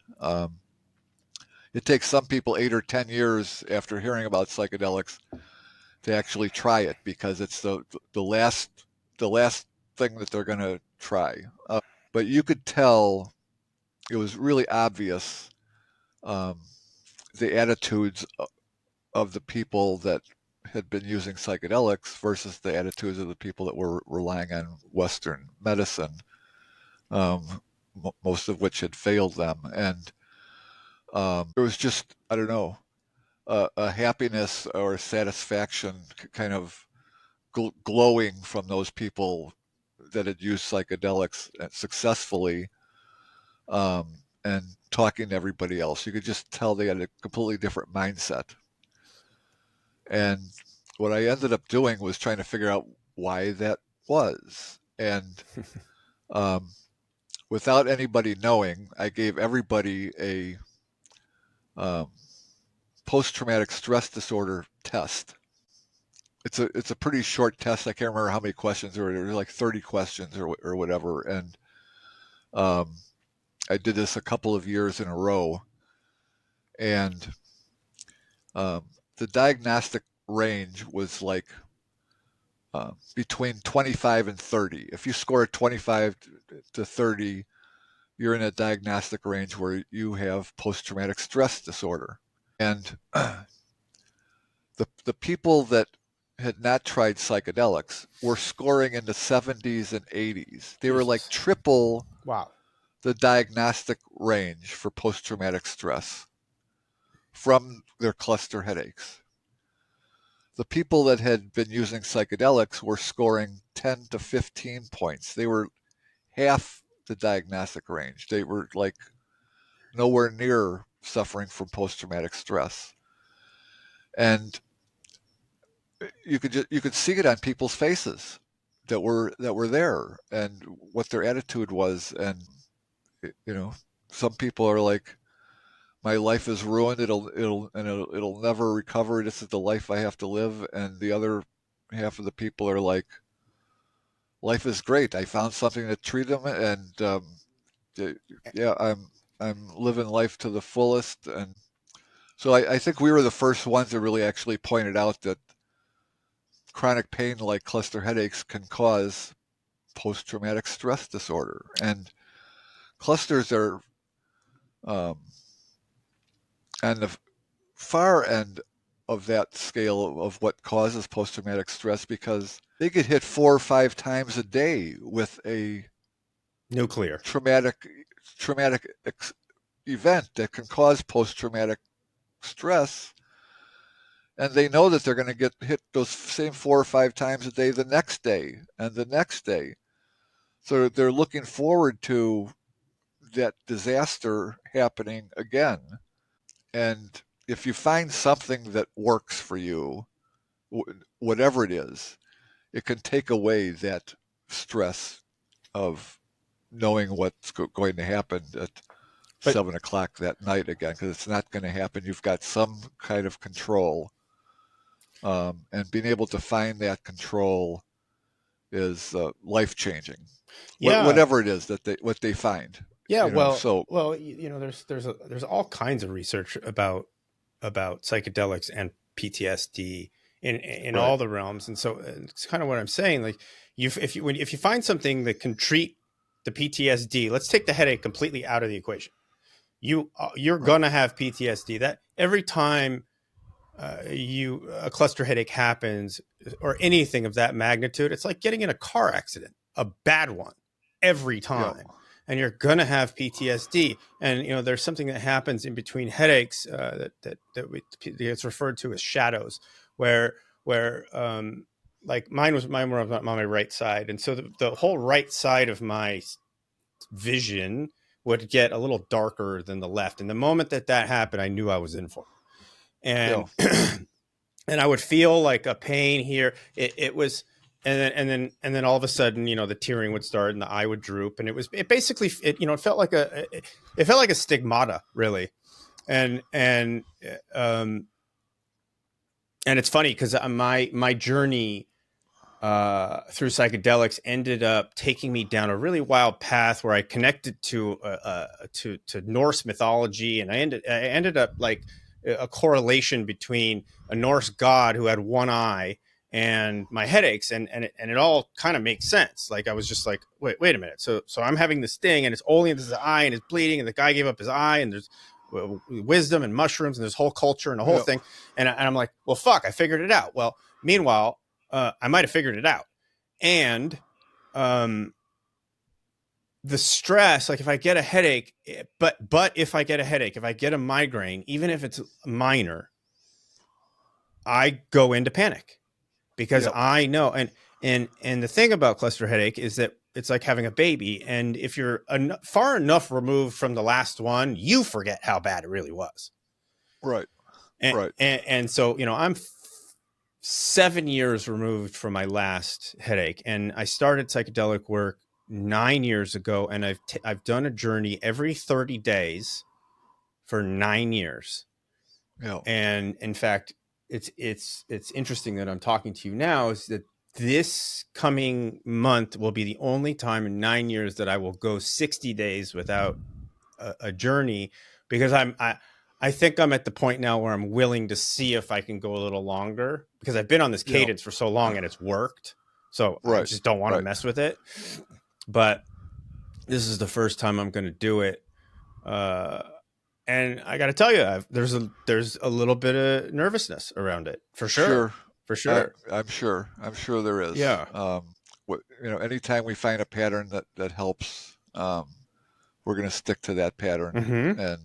It takes some people 8 or 10 years after hearing about psychedelics to actually try it because it's the last thing that they're going to try. But you could tell it was really obvious, um, the attitudes of the people that had been using psychedelics versus the attitudes of the people that were relying on Western medicine, most of which had failed them. And there was just, I don't know, a happiness or satisfaction kind of glowing from those people that had used psychedelics successfully, and talking to everybody else. You could just tell they had a completely different mindset. And what I ended up doing was trying to figure out why that was. And um, without anybody knowing, I gave everybody a um, post-traumatic stress disorder test. It's a pretty short test. I can't remember how many questions there were. There were like 30 questions or whatever. And um, I did this a couple of years in a row. And um, the diagnostic range was like between 25 and 30. If you score a 25 to 30, you're in a diagnostic range where you have post traumatic stress disorder. And the people that had not tried psychedelics were scoring in the 70s and 80s. They were like Jesus. triple Wow. the diagnostic range for post traumatic stress from their cluster headaches. The people that had been using psychedelics were scoring 10 to 15 points. They were half the diagnostic range. They were like nowhere near suffering from post traumatic stress. And you could see it on people's faces that were there and what their attitude was. And you know some people are like, my life is ruined. It'll never recover. This is the life I have to live. And the other half of the people are like, life is great. I found something to treat them, and yeah, I'm living life to the fullest. And so I think we were the first ones that really actually pointed out that chronic pain like cluster headaches can cause post-traumatic stress disorder. And clusters are um, on the far end of that scale of what causes post-traumatic stress because they get hit 4 or 5 times a day with a Nuclear. traumatic traumatic event that can cause post-traumatic stress, and they know that they're going to get hit those same 4 or 5 times a day the next day and the next day. So they're looking forward to that disaster happening again. And if you find something that works for you, whatever it is, it can take away that stress of knowing what's going to happen at But 7 o'clock that night again, because it's not going to happen. You've got some kind of control, and being able to find that control is life changing. yeah, Whatever it is that they find, yeah. So There's all kinds of research about psychedelics and PTSD in right, all the realms, and so it's kind of what I'm saying. Like, if you find something that can treat the PTSD, let's take the headache completely out of the equation. You're right, gonna have PTSD. That every time a cluster headache happens or anything of that magnitude, it's like getting in a car accident, a bad one, every yeah, time, and you're gonna have PTSD. And there's something that happens in between headaches it's referred to as shadows, where like mine were on my right side, and so the whole right side of my vision would get a little darker than the left. And the moment that happened, I knew I was in for it. yeah, And and I would feel like a pain here. It was, and then all of a sudden, the tearing would start and the eye would droop, and it basically, it felt like it felt like a stigmata, really. And and it's funny because my journey through psychedelics ended up taking me down a really wild path where I connected to Norse mythology, and I ended up like a correlation between a Norse god who had one eye and my headaches, and it all kind of makes sense. Like I was just like, wait a minute, so I'm having this thing, and it's only in this eye, and it's bleeding, and the guy gave up his eye, and there's wisdom and mushrooms, and there's whole culture and the whole yeah, thing, and I'm like, well, fuck, I figured it out. Well, meanwhile, I might have figured it out. And um, the stress, like if I get a headache, but if I get a headache, if I get a migraine, even if it's minor, I go into panic because yeah, I know. And the thing about cluster headache is that it's like having a baby, and if you're far enough removed from the last one, you forget how bad it really was. right, And right, and so I'm 7 years removed from my last headache, and I started psychedelic work 9 years ago, and I've done a journey every 30 days for 9 years. yeah, And in fact, it's interesting that I'm talking to you now, is that this coming month will be the only time in 9 years that I will go 60 days without a journey, because I think I'm at the point now where I'm willing to see if I can go a little longer, because I've been on this yeah, cadence for so long and it's worked. So I right, just don't want to right, mess with it. But this is the first time I'm going to do it. Uh, and I got to tell you, there's a little bit of nervousness around it, for sure, sure. for sure. I'm sure there is. Yeah. Anytime we find a pattern that helps, we're going to stick to that pattern, Mm-hmm. and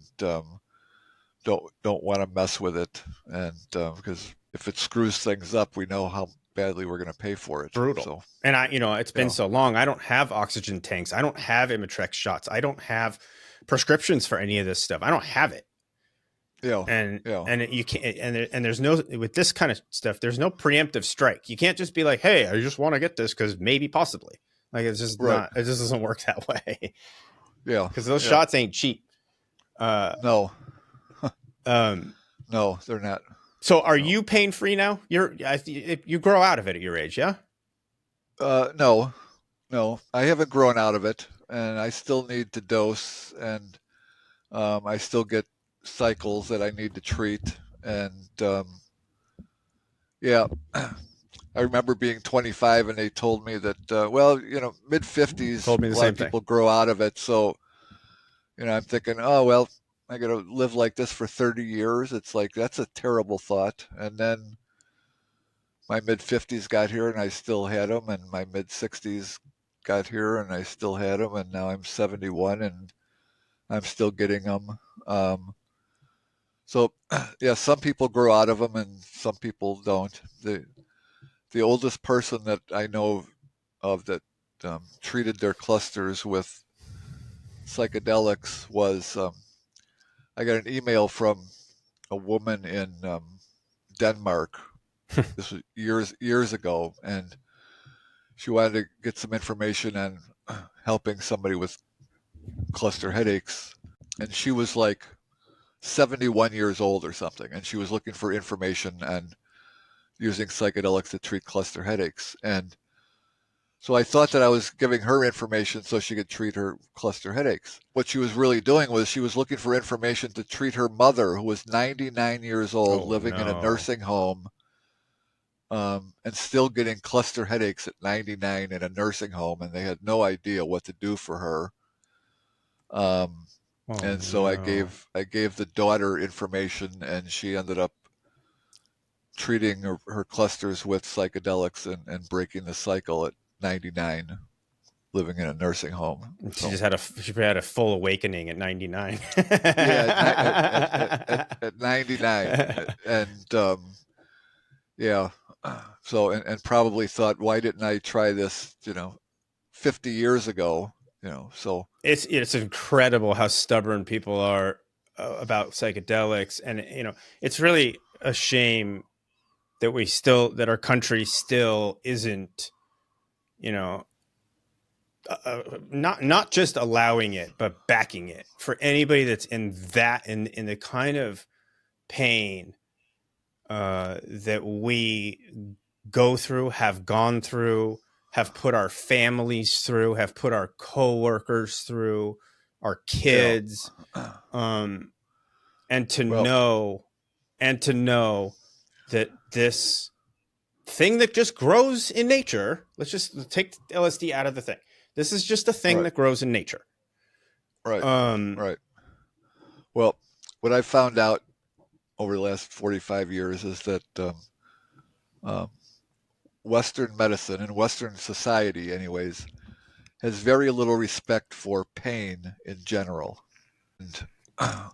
don't want to mess with it, and because if it screws things up, we know how badly we're going to pay for it. Brutal. So And it's been yeah, so long. I don't have oxygen tanks. I don't have Imitrex shots. I don't have prescriptions for any of this stuff. I don't have it. yeah, and yeah, and you can't, and there's no, with this kind of stuff, there's no preemptive strike. You can't just be like, hey, I just want to get this because maybe possibly, like, it's just right, not, it just doesn't work that way. yeah, Because those yeah, shots ain't cheap. uh no, Um, No, they're not. so are No. you pain free now? You grow out of it at your age, yeah? No, no. I haven't grown out of it, and I still need to dose, and I still get cycles that I need to treat, and yeah. I remember being 25 and they told me that, well, mid Told 50s, me the a lot same of thing. people grow out of it. So, I'm thinking, oh, well, I got to live like this for 30 years. It's like, that's a terrible thought. And then my mid 50s got here and I still had them. And my mid 60s got here and I still had them. And now I'm 71 and I'm still getting them. Um, so, yeah, some people grow out of them and some people don't. The oldest person that I know of that treated their clusters with psychedelics was I got an email from a woman in Denmark. This was years ago, and she wanted to get some information on helping somebody with cluster headaches. And she was like 71 years old or something, and she was looking for information on using psychedelics to treat cluster headaches. And so I thought that I was giving her information so she could treat her cluster headaches. What she was really doing was she was looking for information to treat her mother, who was 99 years old, Oh living in a no. nursing home, and still getting cluster headaches at 99 in a nursing home, and they had no idea what to do for her. Um, Oh and so I no. gave the daughter information, and she ended up treating her clusters with psychedelics and breaking the cycle at 99, living in a nursing home. So She had a full awakening at 99. yeah, at 99, and yeah, so and probably thought, why didn't I try this, 50 years ago, so It's incredible how stubborn people are about psychedelics, and it's really a shame that that our country still isn't, you know, not just allowing it, but backing it for anybody that's in the kind of pain that we go through, have gone through, have put our families through, have put our coworkers through, our yeah. kids, um, and to Well, know that this thing that just grows in nature. Let's just take LSD out of the thing. This is just a thing right, that grows in nature. right, Um, right. Well, what I found out over the last 45 years is that um, Western medicine and Western society, anyways, has very little respect for pain in general. And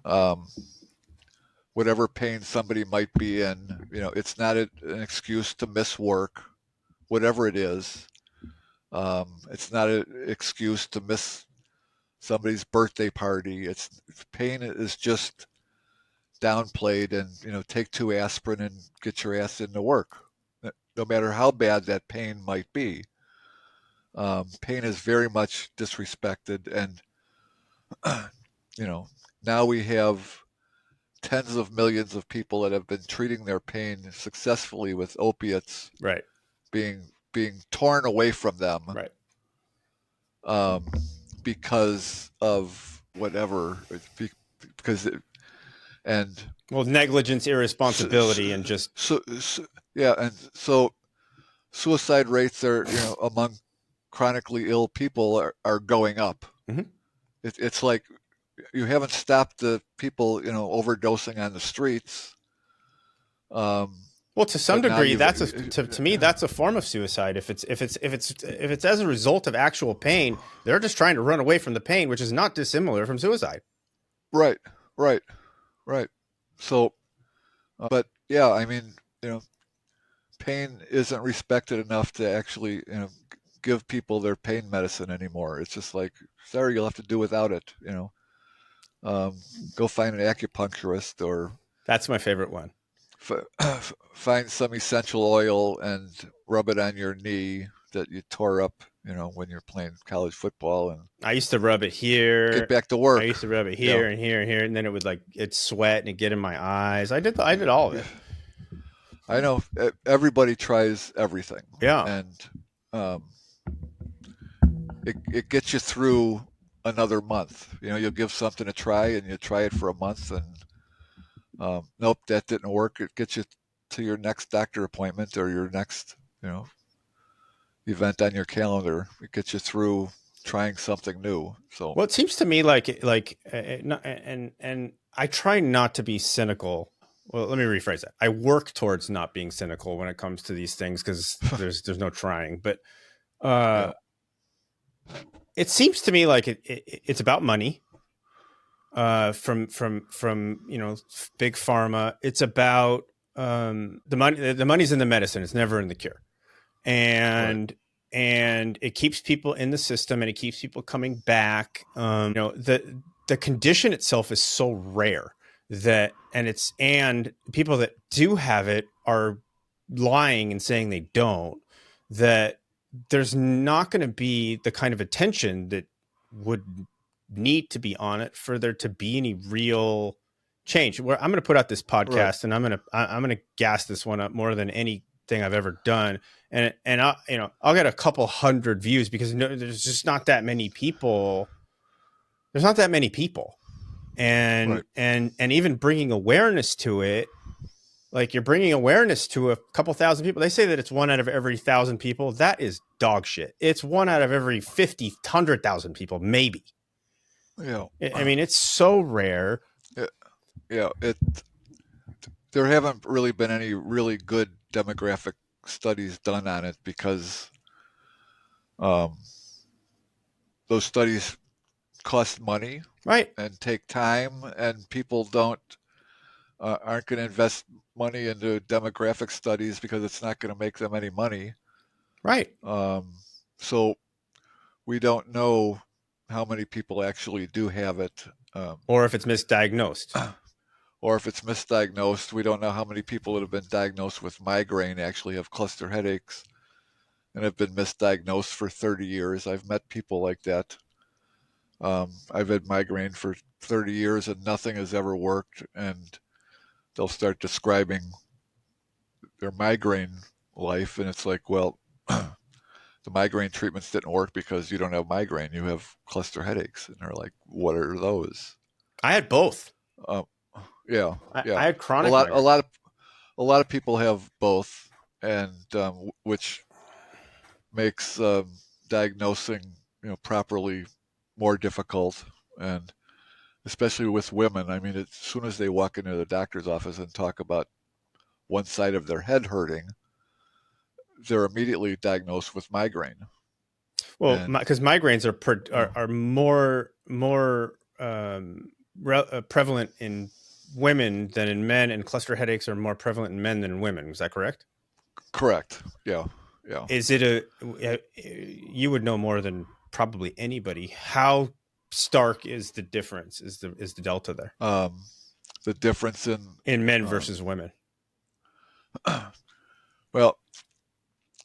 um, whatever pain somebody might be in, it's not an excuse to miss work, whatever it is. It's not an excuse to miss somebody's birthday party. It's pain is just downplayed, and take two aspirin and get your ass into work. No matter how bad that pain might be, pain is very much disrespected, and you know now we have tens of millions of people that have been treating their pain successfully with opiates right, being torn away from them, right. um, because of whatever, because and Well, negligence, so, irresponsibility, and just yeah, and so suicide rates are, among chronically ill people are going up. mhm. It's like you haven't stopped the people, overdosing on the streets, um, Well, to some but now degree, you've to me that's a form of suicide. If it's as a result of actual pain, they're just trying to run away from the pain, which is not dissimilar from suicide. right, right, right. So, but yeah, I mean, pain isn't respected enough to actually, give people their pain medicine anymore. It's just like, sorry, you'll have to do without it. Um, Go find an acupuncturist or That's my favorite one. find some essential oil and rub it on your knee that you tore up, when you're playing college football and I used to rub it get here. back to I work. used to rub it Yeah. here and here and here, and then it would like it sweat and it get in my eyes. I did all of Yeah. it. I know everybody tries everything, Yeah. and um, it gets you through another month. You'll give something a try, and you try it for a month, and nope, that didn't work. It gets you to your next doctor appointment or your next, you know, event on your calendar. It gets you through trying something new. So, Well, it seems to me and I try not to be cynical. Well, let me rephrase that. I work towards not being cynical when it comes to these things because there's no trying. But uh, yeah, it seems to me like it's about money. From big pharma, it's about the money. The money's in the medicine. It's never in the cure, right, and it keeps people in the system and it keeps people coming back. The condition itself is so rare and people that do have it are lying and saying they don't, that there's not going to be the kind of attention that would need to be on it for there to be any real change. Where I'm going to put out this right. podcast and I'm going to gas this one up more than anything I've ever done, and I'll get a couple hundred views because there's just not that many people. There's not that many people, and Right. even bringing awareness to it, like you're bringing awareness to a couple thousand people. They say that it's 1 out of every 1,000 people. That is dog shit. It's 1 out of every 50, 100,000 people, maybe. Yeah. I mean, it's so rare. It, yeah. There haven't really been any really good demographic studies done on it because um, those studies cost money Right, and take time, and people don't aren't going to invest money into demographic studies because it's not going to make them any money. right. Um, so we don't know how many people actually do have it, um, Or if it's misdiagnosed. or if it's misdiagnosed. We don't know how many people that have been diagnosed with migraine actually have cluster headaches and have been misdiagnosed for 30 years. I've met people like that. I've had migraine for 30 years and nothing has ever worked, and they'll start describing their migraine life, and it's like, well, the migraine treatments didn't work because you don't have migraine, you have cluster headaches. And they're like, what are those? I had both. Um, yeah, I yeah. had A chronic lot, a migraine. lot of, a lot of people have both, and which makes diagnosing, properly more difficult, and especially with women. I mean, as soon as they walk into the doctor's office and talk about one side of their head hurting, they're immediately diagnosed with migraine. Well, And because migraines you know, are more prevalent in women than in men, and cluster headaches are more prevalent in men than in women. Is that correct? correct. Yeah, yeah. Is it you would know more than probably anybody. How stark is the difference? Is the delta there Um, the difference in, in men um, versus women? well,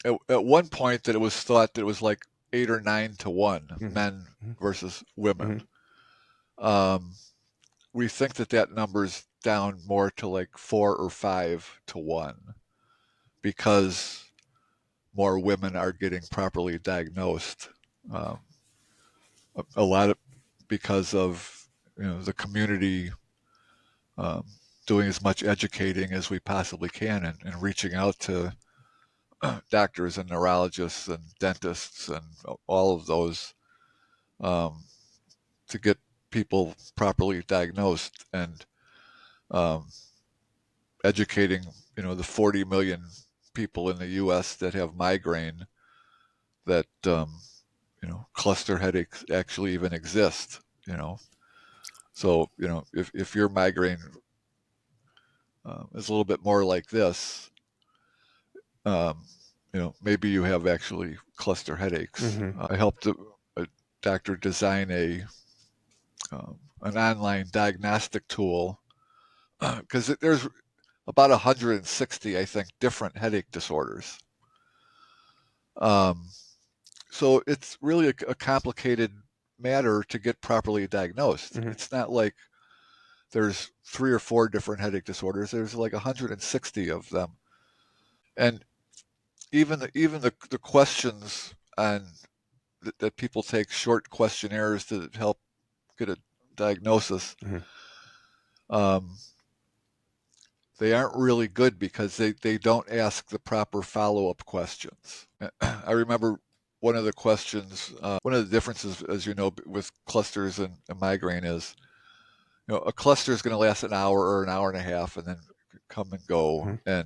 at one point that it was thought that it was like 8 or 9 to 1 Mm-hmm. men versus women. Mm-hmm. Um, we think that that number's down more to like 4 or 5 to 1 because more women are getting properly diagnosed. Um, a lot of because of the community um, doing as much educating as we possibly can, and reaching out to doctors and neurologists and dentists and all of those, um, to get people properly diagnosed, and um, educating the 40 million people in the U.S. that have migraine, that cluster headaches actually even exist. So if your migraine is a little bit more like this, um, maybe you have actually cluster headaches. Mm-hmm. I helped a doctor design an online diagnostic tool because there's about 160, I think, different headache disorders. Um, So it's really a complicated matter to get properly diagnosed. Hmm. It's not like there's 3 or 4 different headache disorders. There's like 160 of them, and even the questions on that people take short questionnaires to help get a diagnosis. Hmm. Um, they aren't really good because they don't ask the proper follow-up questions. I remember one of the questions, one of the differences, as you know, with clusters and migraine is, a cluster is going to last an hour or an hour and a half and then come and go. Hmm.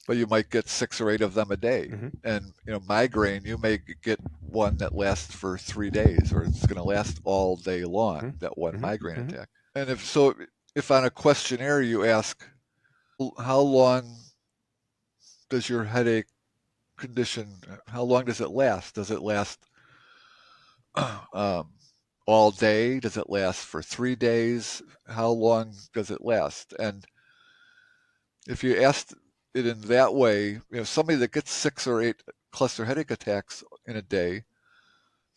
But you might get 6 or 8 of them a day. Hmm. And, migraine, you may get one that lasts for 3 days, or it's going to last all day long, Hmm. that one Hmm. migraine Hmm. attack. And if on a questionnaire you ask, how long does your headache condition, how long does it last? Does it last um, all day? Does it last for 3 days? How long does it last? And if you asked it in that way, somebody that gets 6 or 8 cluster headache attacks in a day,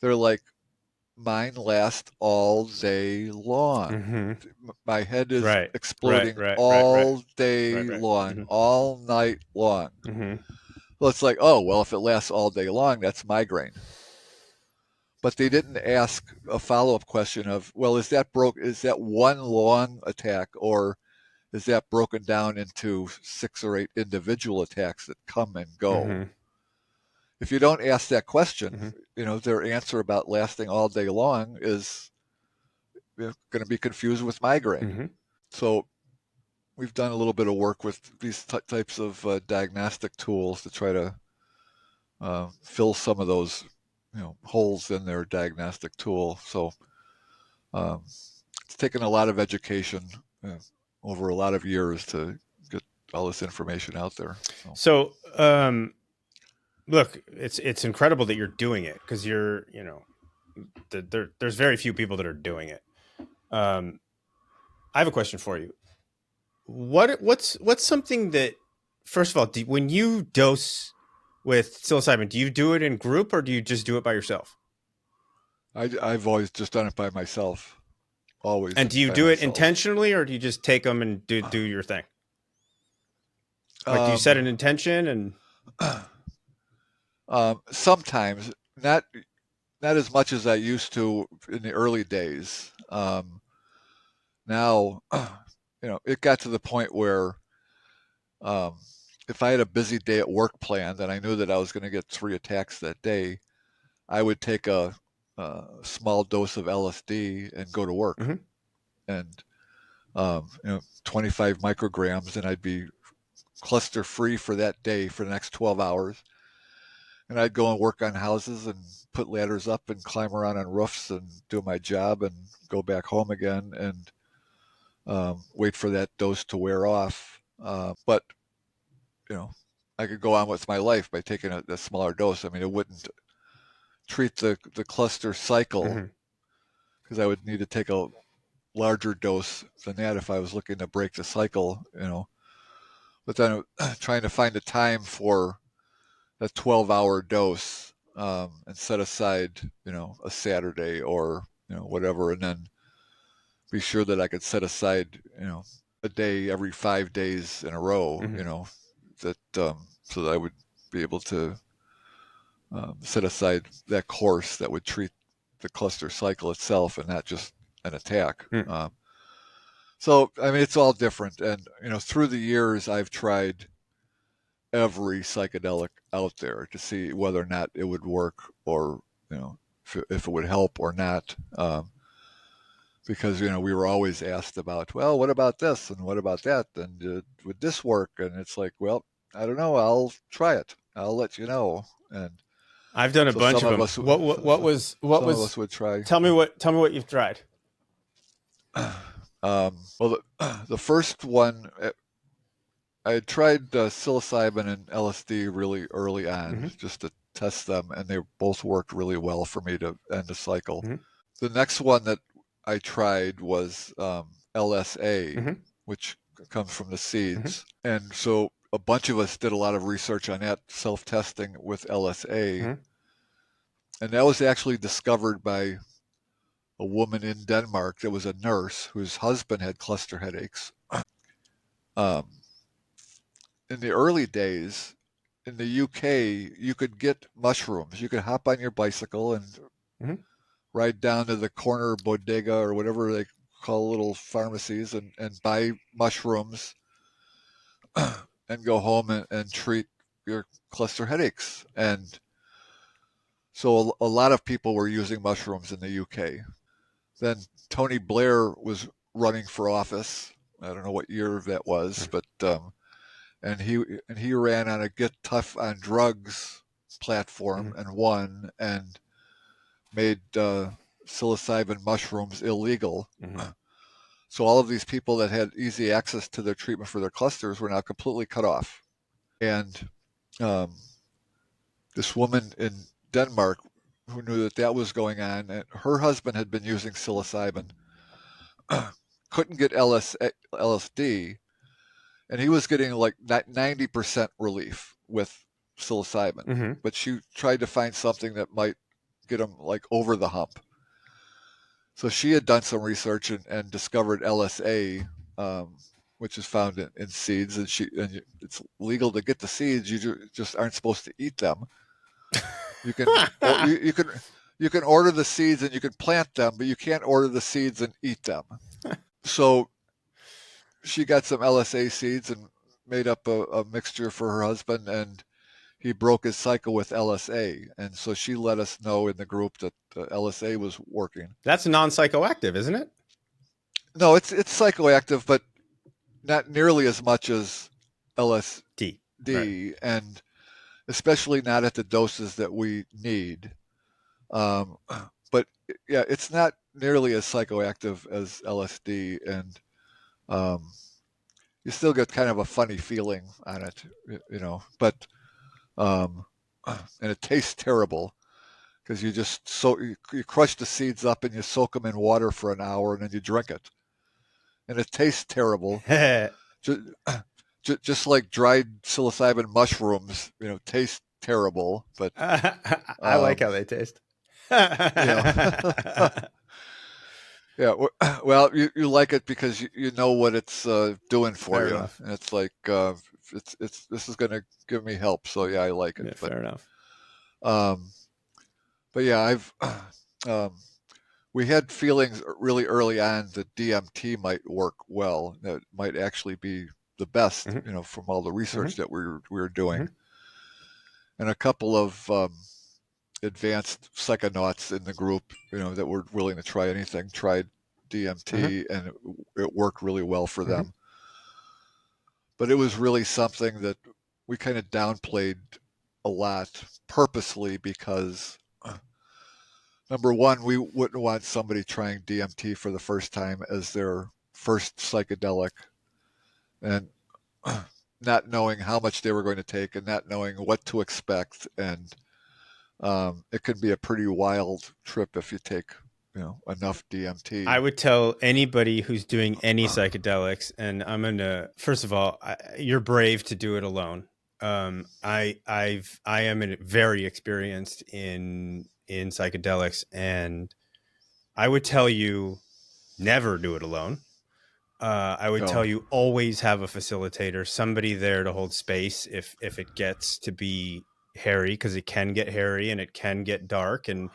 they're like, mine last all day long. Hmm. My head is Right. Right. exploding Right. Right. Right. all Right. day Right. long, Hmm. all night long. Hmm. Well, it's like, oh, well, if it lasts all day long, that's migraine. But they didn't ask a follow-up question of, well, is that one long attack, or is that broken down into 6 or 8 individual attacks that come and go? Hmm. If you don't ask that question, Hmm. their answer about lasting all day long is, going to be confused with migraine. Hmm. So we've done a little bit of work with these types of diagnostic tools to try to fill some of those holes in their diagnostic tool. So it's taken a lot of education uh, over a lot of years to get all this information out there. So So, look, it's incredible that you're doing it because there's very few people that are doing it. Um, I have a question for you. What's something that, first of all, when you dose with psilocybin, do you do it in group or do you just do it by yourself? I've always just done it by myself, always And do you by do it myself. intentionally or do you just take them and do your thing? Like, do you Um, set an intention and? sometimes, not as much as I used to in the early days. Now, it got to the point where, um, if I had a busy day at work planned and I knew that I was going to get 3 attacks that day, I would take a small dose of LSD and go to work, Mhm. and 25 micrograms, and I'd be cluster free for that day for the next 12 hours. And I'd go and work on houses and put ladders up and climb around on roofs and do my job and go back home again and wait for that dose to wear off. But you know, I could go on with my life by taking a smaller dose. I mean, it wouldn't treat the cluster cycle Mhm. because I would need to take a larger dose than that if I was looking to break the cycle. But then trying to find a time for a 12-hour dose, and set aside, a Saturday or whatever, and then be sure that I could set aside, a day every 5 days in a row, Mhm. that so that I would be able to set aside that course that would treat the cluster cycle itself and not just an attack. Mhm. So I mean, it's all different, and through the years, I've tried every psychedelic out there to see whether or not it would work, or if it would help or not. Because we were always asked about, well, what about this and what about that, and would this work? And it's like, well, I don't know. I'll try it. I'll let you know. And I've done a so bunch some of of them. us, What was? would try. Tell me what you've tried. Well, the first one, I had tried psilocybin and LSD really early on Hmm. just to test them, and they both worked really well for me to end a cycle. Hmm. The next one that I tried was LSA, Hmm. which comes from the Hmm. seeds. And so a bunch of us did a lot of research on that, self testing with LSA. Hmm. And that was actually discovered by a woman in Denmark that was a nurse whose husband had cluster headaches. Um, in the early days, in the UK, you could get mushrooms. You could hop on your bicycle and Hmm. ride down to the corner bodega or whatever they call little pharmacies and buy mushrooms and go home and treat your cluster headaches. And so a lot of people were using mushrooms in the UK. Then Tony Blair was running for office. I don't know what year that was, but and he ran on a Get Tough on Drugs platform Hmm. and won and made psilocybin mushrooms illegal. Hmm. So all of these people that had easy access to their treatment for their clusters were now completely cut off. And um, this woman in Denmark who knew that that was going on, and her husband had been using psilocybin, couldn't get LSD, and he was getting like 90% relief with psilocybin. Hmm. But she tried to find something that might get him like over the hump. So she had done some research and discovered LSA, which is found in seeds, and it's legal to get the seeds. You just aren't supposed to eat them. You can or you can order the seeds and you can plant them, but you can't order the seeds and eat them. So she got some LSA seeds and made up a mixture for her husband, and he broke his cycle with LSA. And so she let us know in the group that LSA was working. That's non-psychoactive, isn't it? No, it's psychoactive, but not nearly as much as D. Right. LSD, and especially not at the doses that we need. Um, but yeah, it's not nearly as psychoactive as LSD, and um, you still get kind of a funny feeling on it, you know. But um, and it tastes terrible because you crush the seeds up and you soak them in water for an hour and then you drink it, and it tastes terrible. Just, just like dried psilocybin mushrooms, you know, taste terrible. But I like um, how they taste. you know, yeah. Well, you like it because you know what it's doing for Fair you, enough. and it's like it's this is going to give me help. So yeah, I like it. Yeah, fair enough. Um, but yeah, I've um, we had feelings really early on that DMT might work well. That might actually be the best, Hmm. you know, from all the Hmm. research that we were doing, Hmm. and a couple of advanced psychonauts in the group, you know, that were willing to try anything, tried Hmm. DMT, and it worked really well for Hmm. them. But it was really something that we kind of downplayed a lot purposely because number one, we wouldn't want somebody trying DMT for the first time as their first psychedelic and not knowing how much they were going to take and not knowing what to expect. And it can be a pretty wild trip if you take, you know, enough I DMT. would tell anybody who's doing any psychedelics, and I'm gonna first of all, you're brave to do it alone. I am very experienced in psychedelics, and I would tell you never do it alone. I would Oh, tell you always have a facilitator, somebody there to hold space if it gets to be hairy, because it can get hairy and it can get dark, and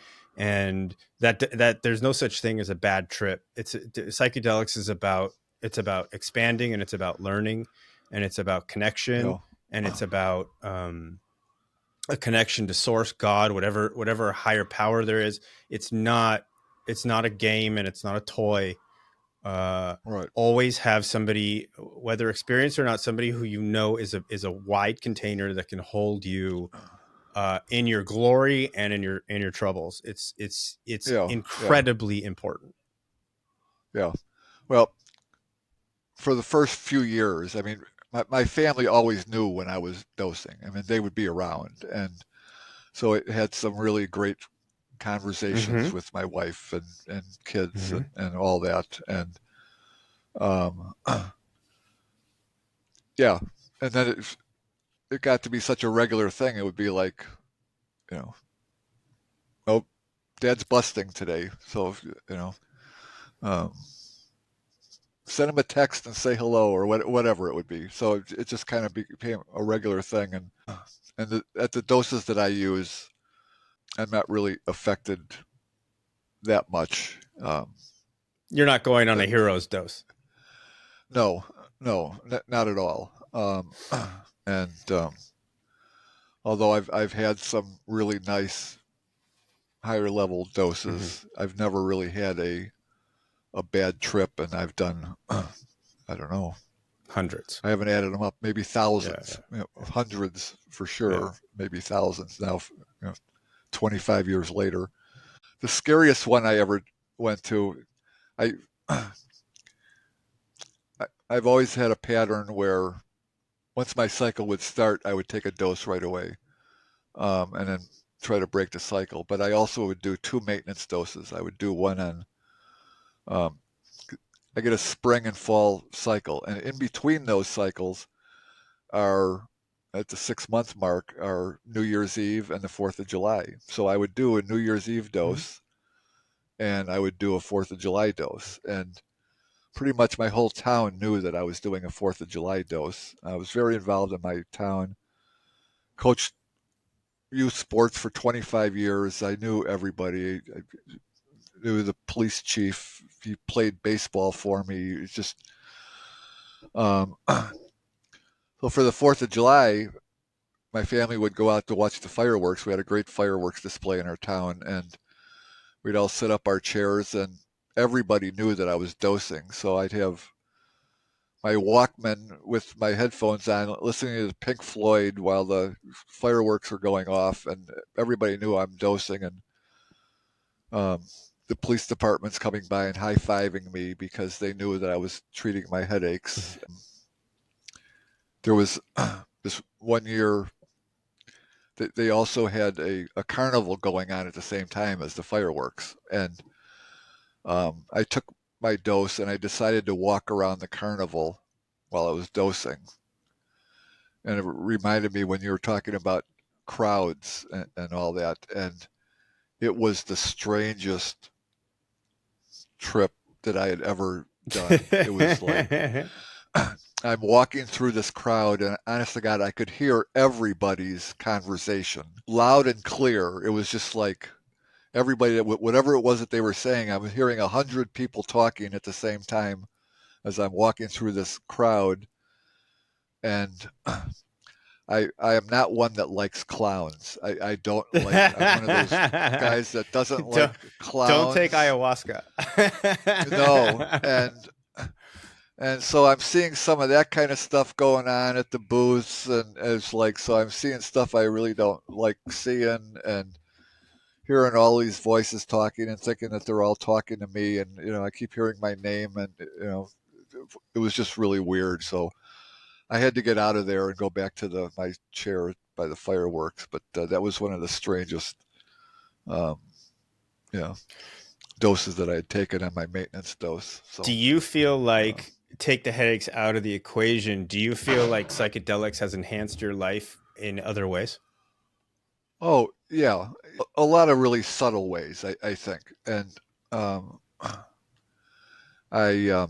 that there's no such thing as a bad trip. Psychedelics is about, it's about expanding, and it's about learning, and it's about connection, oh, and it's about a connection to source, God, whatever higher power there is. It's not a game, and it's not a toy. uh, right. Always have somebody, whether experienced or not, somebody who you know is a wide container that can hold you in your glory and in your troubles. It's Yeah, yeah, incredibly important. yeah. Well, for the first few years, I mean, my family always knew when I was dosing. I mean, they would be around. And so it had some really great conversations Mm-hmm. with my wife and kids Mm-hmm. and all that. And um, yeah, and then it got to be such a regular thing. It would be like, you know, oh, Dad's busting today, so you know, um, send him a text and say hello or whatever it would be. So it just kind of became a regular thing, and at the doses that I use, I'm not really affected that much. You're not going on a And hero's dose. no, no, not at all. And although I've had some really nice higher level Hmm. doses, I've never really had a bad trip, and I've done I don't know. Hundreds. I haven't added them up. Maybe Yeah, thousands, yeah, hundreds for yeah. sure. Maybe thousands now. 25 years later, the scariest one I ever went to. I I've always had a pattern where once my cycle would start, I would take a dose right away, and then try to break the cycle. But I also would do two maintenance doses. I would do one on. Um, I get a spring and fall cycle, and in between those cycles are at the 6 month mark are New Year's Eve and the 4th of July. So I would do a New Year's Eve Mhm. dose and I would do a 4th of July dose. And pretty much my whole town knew that I was doing a 4th of July dose. I was very involved in my town, coached youth sports for 25 years. I knew everybody. I knew the police chief. He played baseball for me. It's just, um, so for the 4th of July, my family would go out to watch the fireworks. We had a great fireworks display in our town, and we'd all set up our chairs, and everybody knew that I was dosing. So I'd have my Walkman with my headphones on, listening to Pink Floyd while the fireworks are going off, and everybody knew I'm dosing. And um, the police department's coming by and high fiving me because they knew that I was treating my headaches. There was this one year they also had a carnival going on at the same time as the fireworks. And I took my dose and I decided to walk around the carnival while I was dosing. And it reminded me when you were talking about crowds and all that. And it was the strangest trip that I had ever done. It was like I'm walking through this crowd, and honest to God, I could hear everybody's conversation loud and clear. It was just like everybody, whatever it was that they were saying, I was hearing 100 people talking at the same time as I'm walking through this crowd. And I am not one that likes clowns. I don't like, I'm one of those guys that doesn't don't like don't take clowns. ayahuasca. No. And so I'm seeing some of that kind of stuff going on at the booths, and it's like, so I'm seeing stuff I really don't like seeing, and hearing all these voices talking and thinking that they're all talking to me, and I keep hearing my name, and it was just really weird. So I had to get out of there and go back to the my chair by the fireworks. But that was one of the strangest, um, you know, doses that I had taken on my maintenance dose. Do So. you feel Uh, like, take the headaches out of the equation, do you feel like psychedelics has enhanced your life in other ways? oh yeah, a lot of really subtle ways, I think, and um, I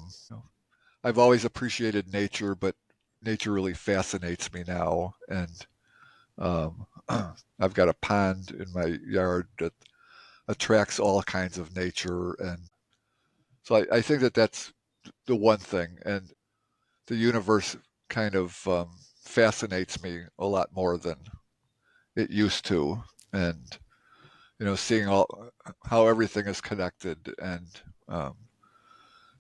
I've always appreciated nature, but nature really fascinates me now, and um, I've got a pond in my yard that attracts all kinds of nature, and so I think that that's the one thing, and the universe kind of fascinates me a lot more than it used to, and seeing all how everything is connected, and um,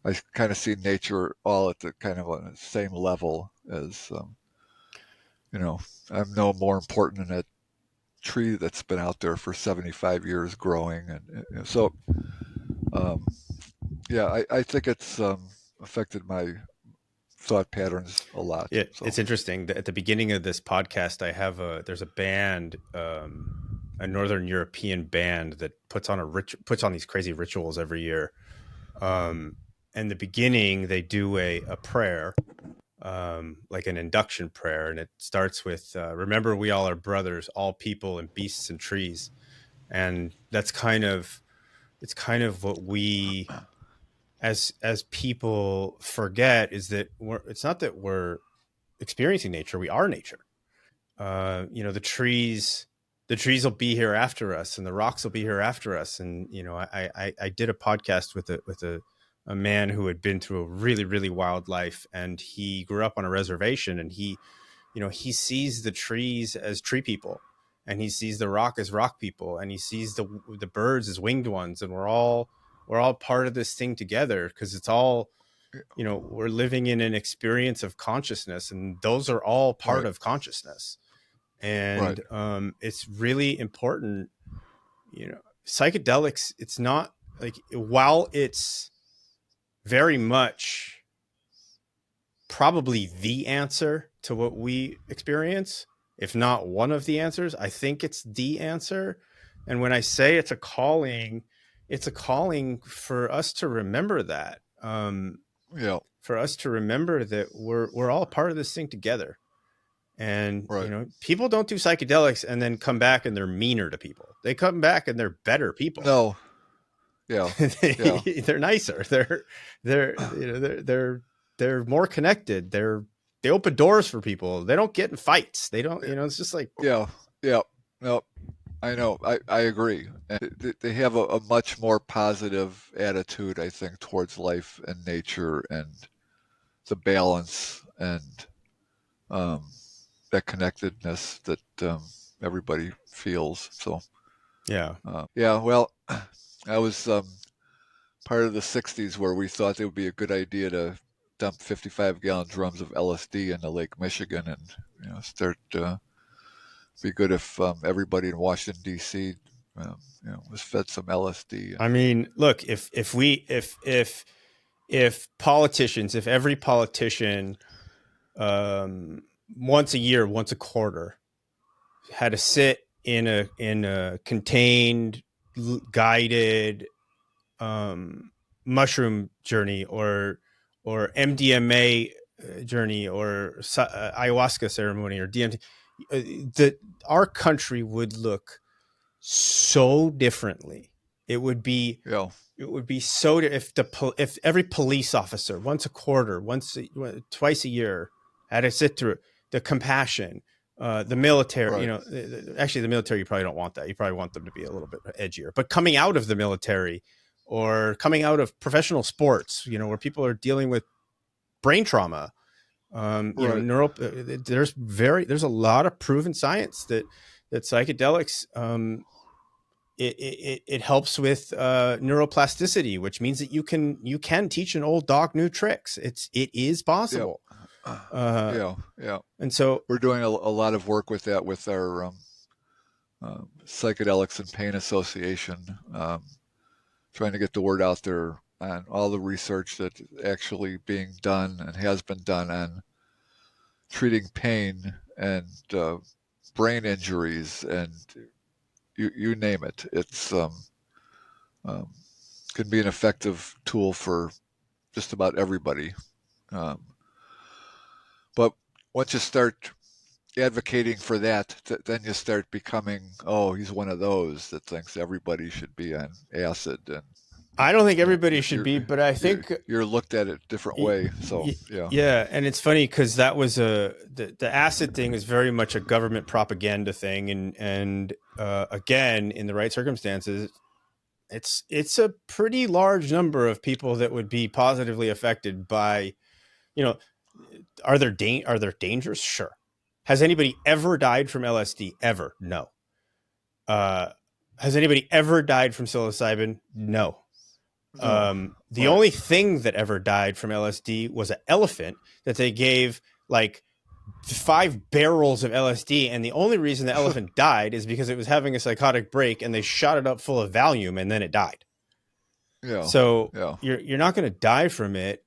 I kind of see nature all at the kind of on the same level as you know I'm no more important than a tree that's been out there for 75 years growing, and so um, yeah, I think it's affected my thought patterns a lot. It's So interesting that at the beginning of this podcast, there's a band, a Northern European band that puts on these crazy rituals every year. In the beginning, they do a prayer, like an induction prayer, and it starts with, "Remember, we all are brothers, all people and beasts and trees." And that's kind of, it's kind of what we as people forget, is that it's not that we're experiencing nature, we are nature. You know, the trees will be here after us, and the rocks will be here after us. And you know, I did a podcast with a man who had been through a really really wild life, and he grew up on a reservation, and he, you know, he sees the trees as tree people, and he sees the rock as rock people, and he sees the birds as winged ones, and we're all part of this thing together, because it's all, you know, we're living in an experience of consciousness, and those are all part Right. of consciousness. Right. And it's really important, you know, psychedelics, it's not like, while it's very much probably the answer to what we experience, if not one of the answers, I think it's the answer. And when I say it's a calling for us to remember that, Yeah. for us to remember that we're all part of this thing together. And you Right. know, people don't do psychedelics and then come back and they're meaner to people. They come back and they're better people. No. Yeah. Yeah. They're nicer. They're more connected. They open doors for people. They don't get in fights. They don't, you know, it's just like, Yeah. Yeah. No, I know. I agree. And they have a much more positive attitude, I think, towards life and nature and the balance and um, that connectedness that everybody feels. So, yeah. yeah, well, I was part of the 60s where we thought it would be a good idea to dump 55-gallon drums of LSD into Lake Michigan and start be good if everybody in Washington D.C. Was fed some LSD and I mean, look, if politicians, if every politician, once a year, once a quarter, had to sit in a contained, guided mushroom journey, or MDMA journey, or ayahuasca ceremony, or DMT, that our country would look so differently. It would be, you know, it would be so, if every police officer once a quarter, twice a year, had to sit through the compassion, the military, you right, know, actually the military, you probably don't want that. You probably want them to be a little bit edgier. But coming out of the military, or coming out of professional sports, you know, where people are dealing with brain trauma, you know, right, there's a lot of proven science that psychedelics, it helps with neuroplasticity, which means that you can teach an old dog new tricks. It is yeah, possible, uh, yeah, yeah. and so We're doing a lot of work with that with our psychedelics and pain association, trying to get the word out there on all the research that's actually being done and has been done on treating pain and brain injuries and you name it. It's um, can be an effective tool for just about everybody. Um, but once you start advocating for that, then you start becoming, oh, he's one of those that thinks everybody should be on acid, and I don't think you know, everybody should be, but I think, you're looked at it a different way. So yeah, yeah, and it's funny because that was the acid thing is very much a government propaganda thing, and again, in the right circumstances, it's a pretty large number of people that would be positively affected by, you know, are there dangers? Sure. Has anybody ever died from LSD? Ever? No. Uh, has anybody ever died from psilocybin? No. no, The right, only thing that ever died from LSD was an elephant that they gave like 5 barrels of LSD, and the only reason the elephant died is because it was having a psychotic break, and they shot it up full of Valium, and then it died. yeah, So yeah, you're not going to die from it.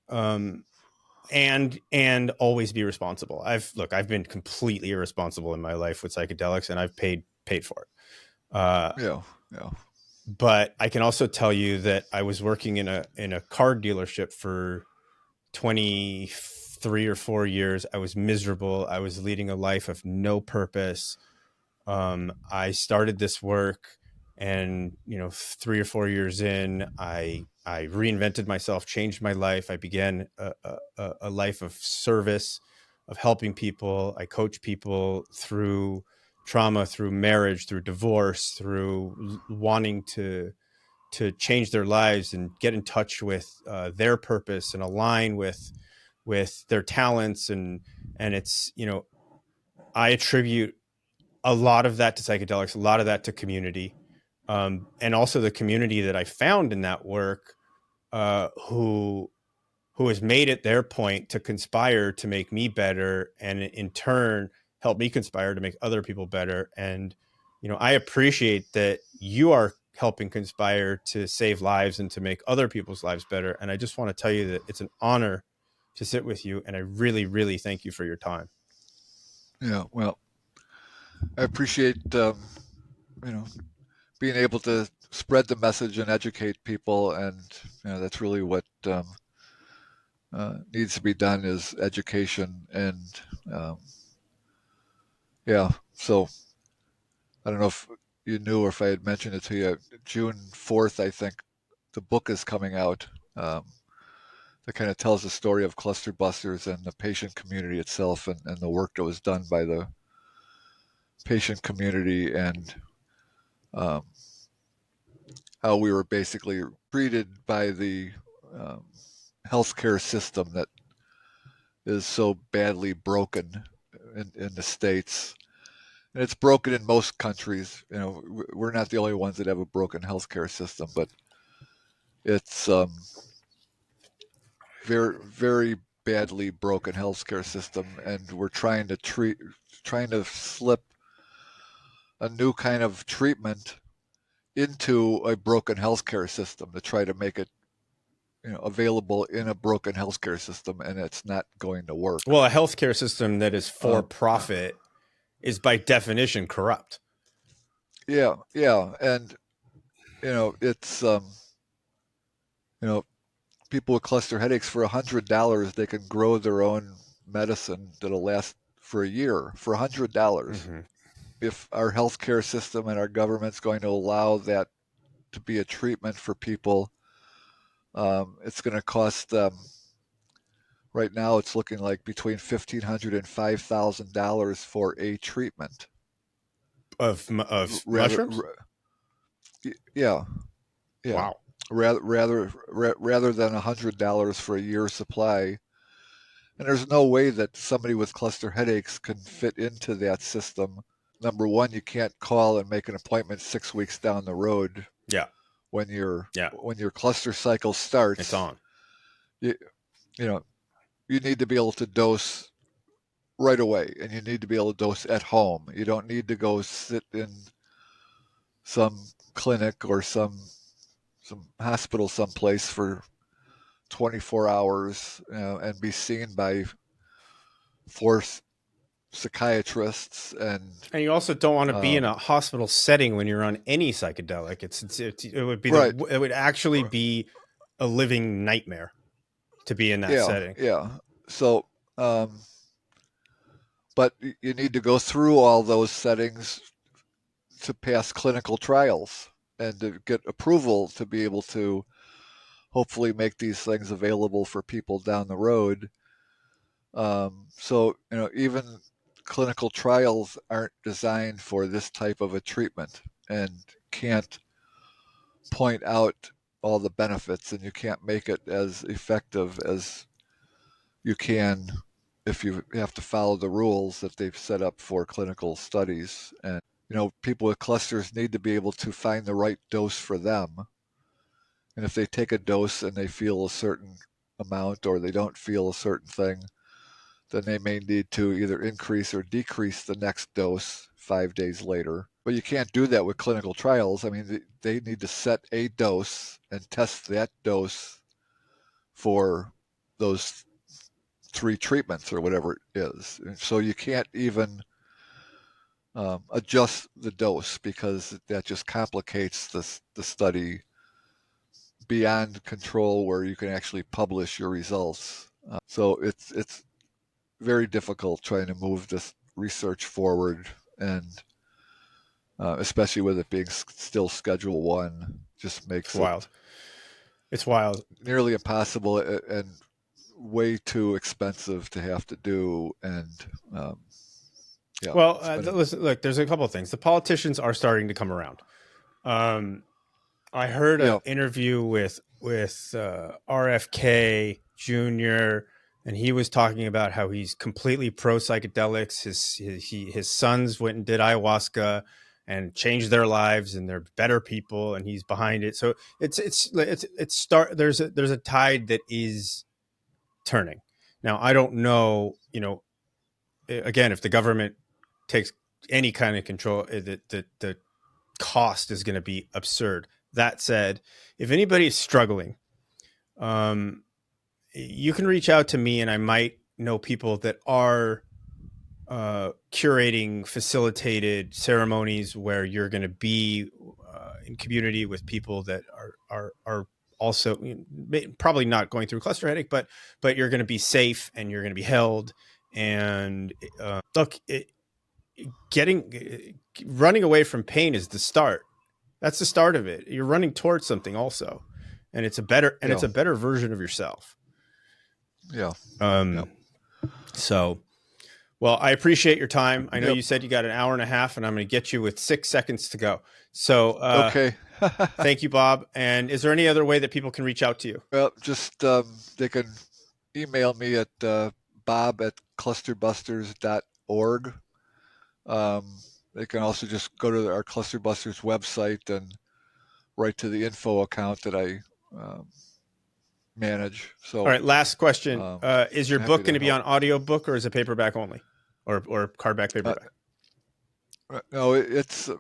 And always be responsible. I've been completely irresponsible in my life with psychedelics, and I've paid for it. yeah, yeah, But I can also tell you that I was working in a car dealership for 23 or 4 years. I was miserable. I was leading a life of no purpose. I started this work And 3 or 4 years in, I reinvented myself, changed my life. I began a life of service, of helping people. I coach people through trauma, through marriage, through divorce, through wanting to change their lives and get in touch with their purpose and align with their talents. And it's, I attribute a lot of that to psychedelics, a lot of that to community, and also the community that I found in that work, who has made it their point to conspire to make me better, and in turn help me conspire to make other people better. And I appreciate that you are helping conspire to save lives and to make other people's lives better. And I just want to tell you that it's an honor to sit with you, and I really, really thank you for your time. Yeah, well, I appreciate you know being able to spread the message and educate people, and that's really what needs to be done is education. And um, yeah, so I don't know if you knew or if I had mentioned it to you. June 4th, I think, the book is coming out. Um, that kind of tells the story of cluster busters and the patient community itself, and the work that was done by the patient community, and um, how we were basically treated by the um, healthcare system that is so badly broken in the states. And it's broken in most countries. We're not the only ones that have a broken healthcare system, but it's very, very badly broken healthcare system, and we're trying to slip a new kind of treatment into a broken healthcare system to try to make it available in a broken healthcare system, and it's not going to work. Well, a healthcare system that is for Um, profit is by definition corrupt. yeah, yeah, and it's you know people with cluster headaches for $100 they can grow their own medicine that'll last for a year for $100. Mm-hmm. If our healthcare system and our government's going to allow that to be a treatment for people, it's going to cost right now it's looking like between $1,500 and $5,000 for a treatment. Of Rather, mushrooms. yeah, yeah. Wow. Rather than $100 for a year's supply, and there's no way that somebody with cluster headaches can fit into that system. Number one, you can't call and make an appointment 6 weeks down the road Yeah. Yeah. when your cluster cycle It's starts. on. You, you know, you need to be able to dose right away, and you need to be able to dose at home. You don't need to go sit in some clinic or some hospital someplace for 24 hours, and be seen by four psychiatrists and And you also don't want to be in um, a hospital setting when you're on any psychedelic. It would be right. it would actually be a living nightmare to be in that Yeah, setting. yeah. So, um, but you need to go through all those settings to pass clinical trials and to get approval to be able to hopefully make these things available for people down the road. So, even clinical trials aren't designed for this type of a treatment and can't point out all the benefits, and you can't make it as effective as you can if you have to follow the rules that they've set up for clinical studies. And, people with clusters need to be able to find the right dose for them. And if they take a dose and they feel a certain amount or they don't feel a certain thing, then they may need to either increase or decrease the next dose 5 days later. But you can't do that with clinical trials. I mean, they need to set a dose and test that dose for those three treatments or whatever it is. And so you can't even adjust the dose because that just complicates the study beyond control where you can actually publish your results. So it's very difficult trying to move this research forward, and especially with it being still Schedule One, just It's makes it wild. It's wild. nearly impossible and way too expensive to have to do. And um, yeah, Well, it's been listen, look, there's a couple of things. The politicians are starting to come around. Um, I heard an yeah, interview with RFK Jr. and he was talking about how he's completely pro psychedelics. His sons went and did ayahuasca and changed their lives, and they're better people, and he's behind it. So it's start. There's a tide that is turning. Now I don't know. Again, if the government takes any kind of control, the cost is going to be absurd. That said, if anybody is struggling, um, you can reach out to me, and I might know people that are curating facilitated ceremonies where you're going to be in community with people that are also probably not going through cluster headache, but you're going to be safe and you're going to be held. And look, getting running away from pain is the start. That's the start of it. You're running towards something also, and yeah, it's a better version of yourself. yeah, yeah. Um, so, well, I appreciate your time. I know Yep. you said you got an hour and a half, and I'm going to get you with 6 seconds to go. So, Okay. thank you, Bob. And is there any other way that people can reach out to you? Well, just they can email me at bob at clusterbusters.org. They can also just go to our Clusterbusters website and write to the info account that I um, manage. All So right. Last question: um, Is your happy book going to to be help. on audiobook or is it paperback only, or hardback Uh, paperback? no, it's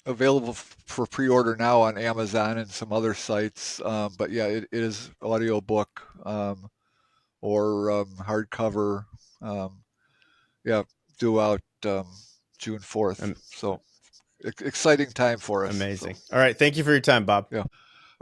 available for pre-order now on Amazon and some other sites. But yeah, it is audiobook or hardcover. Um, yeah, due out June 4th. Um, So exciting time for us. So Amazing. All right. Thank you for your time, Bob. yeah.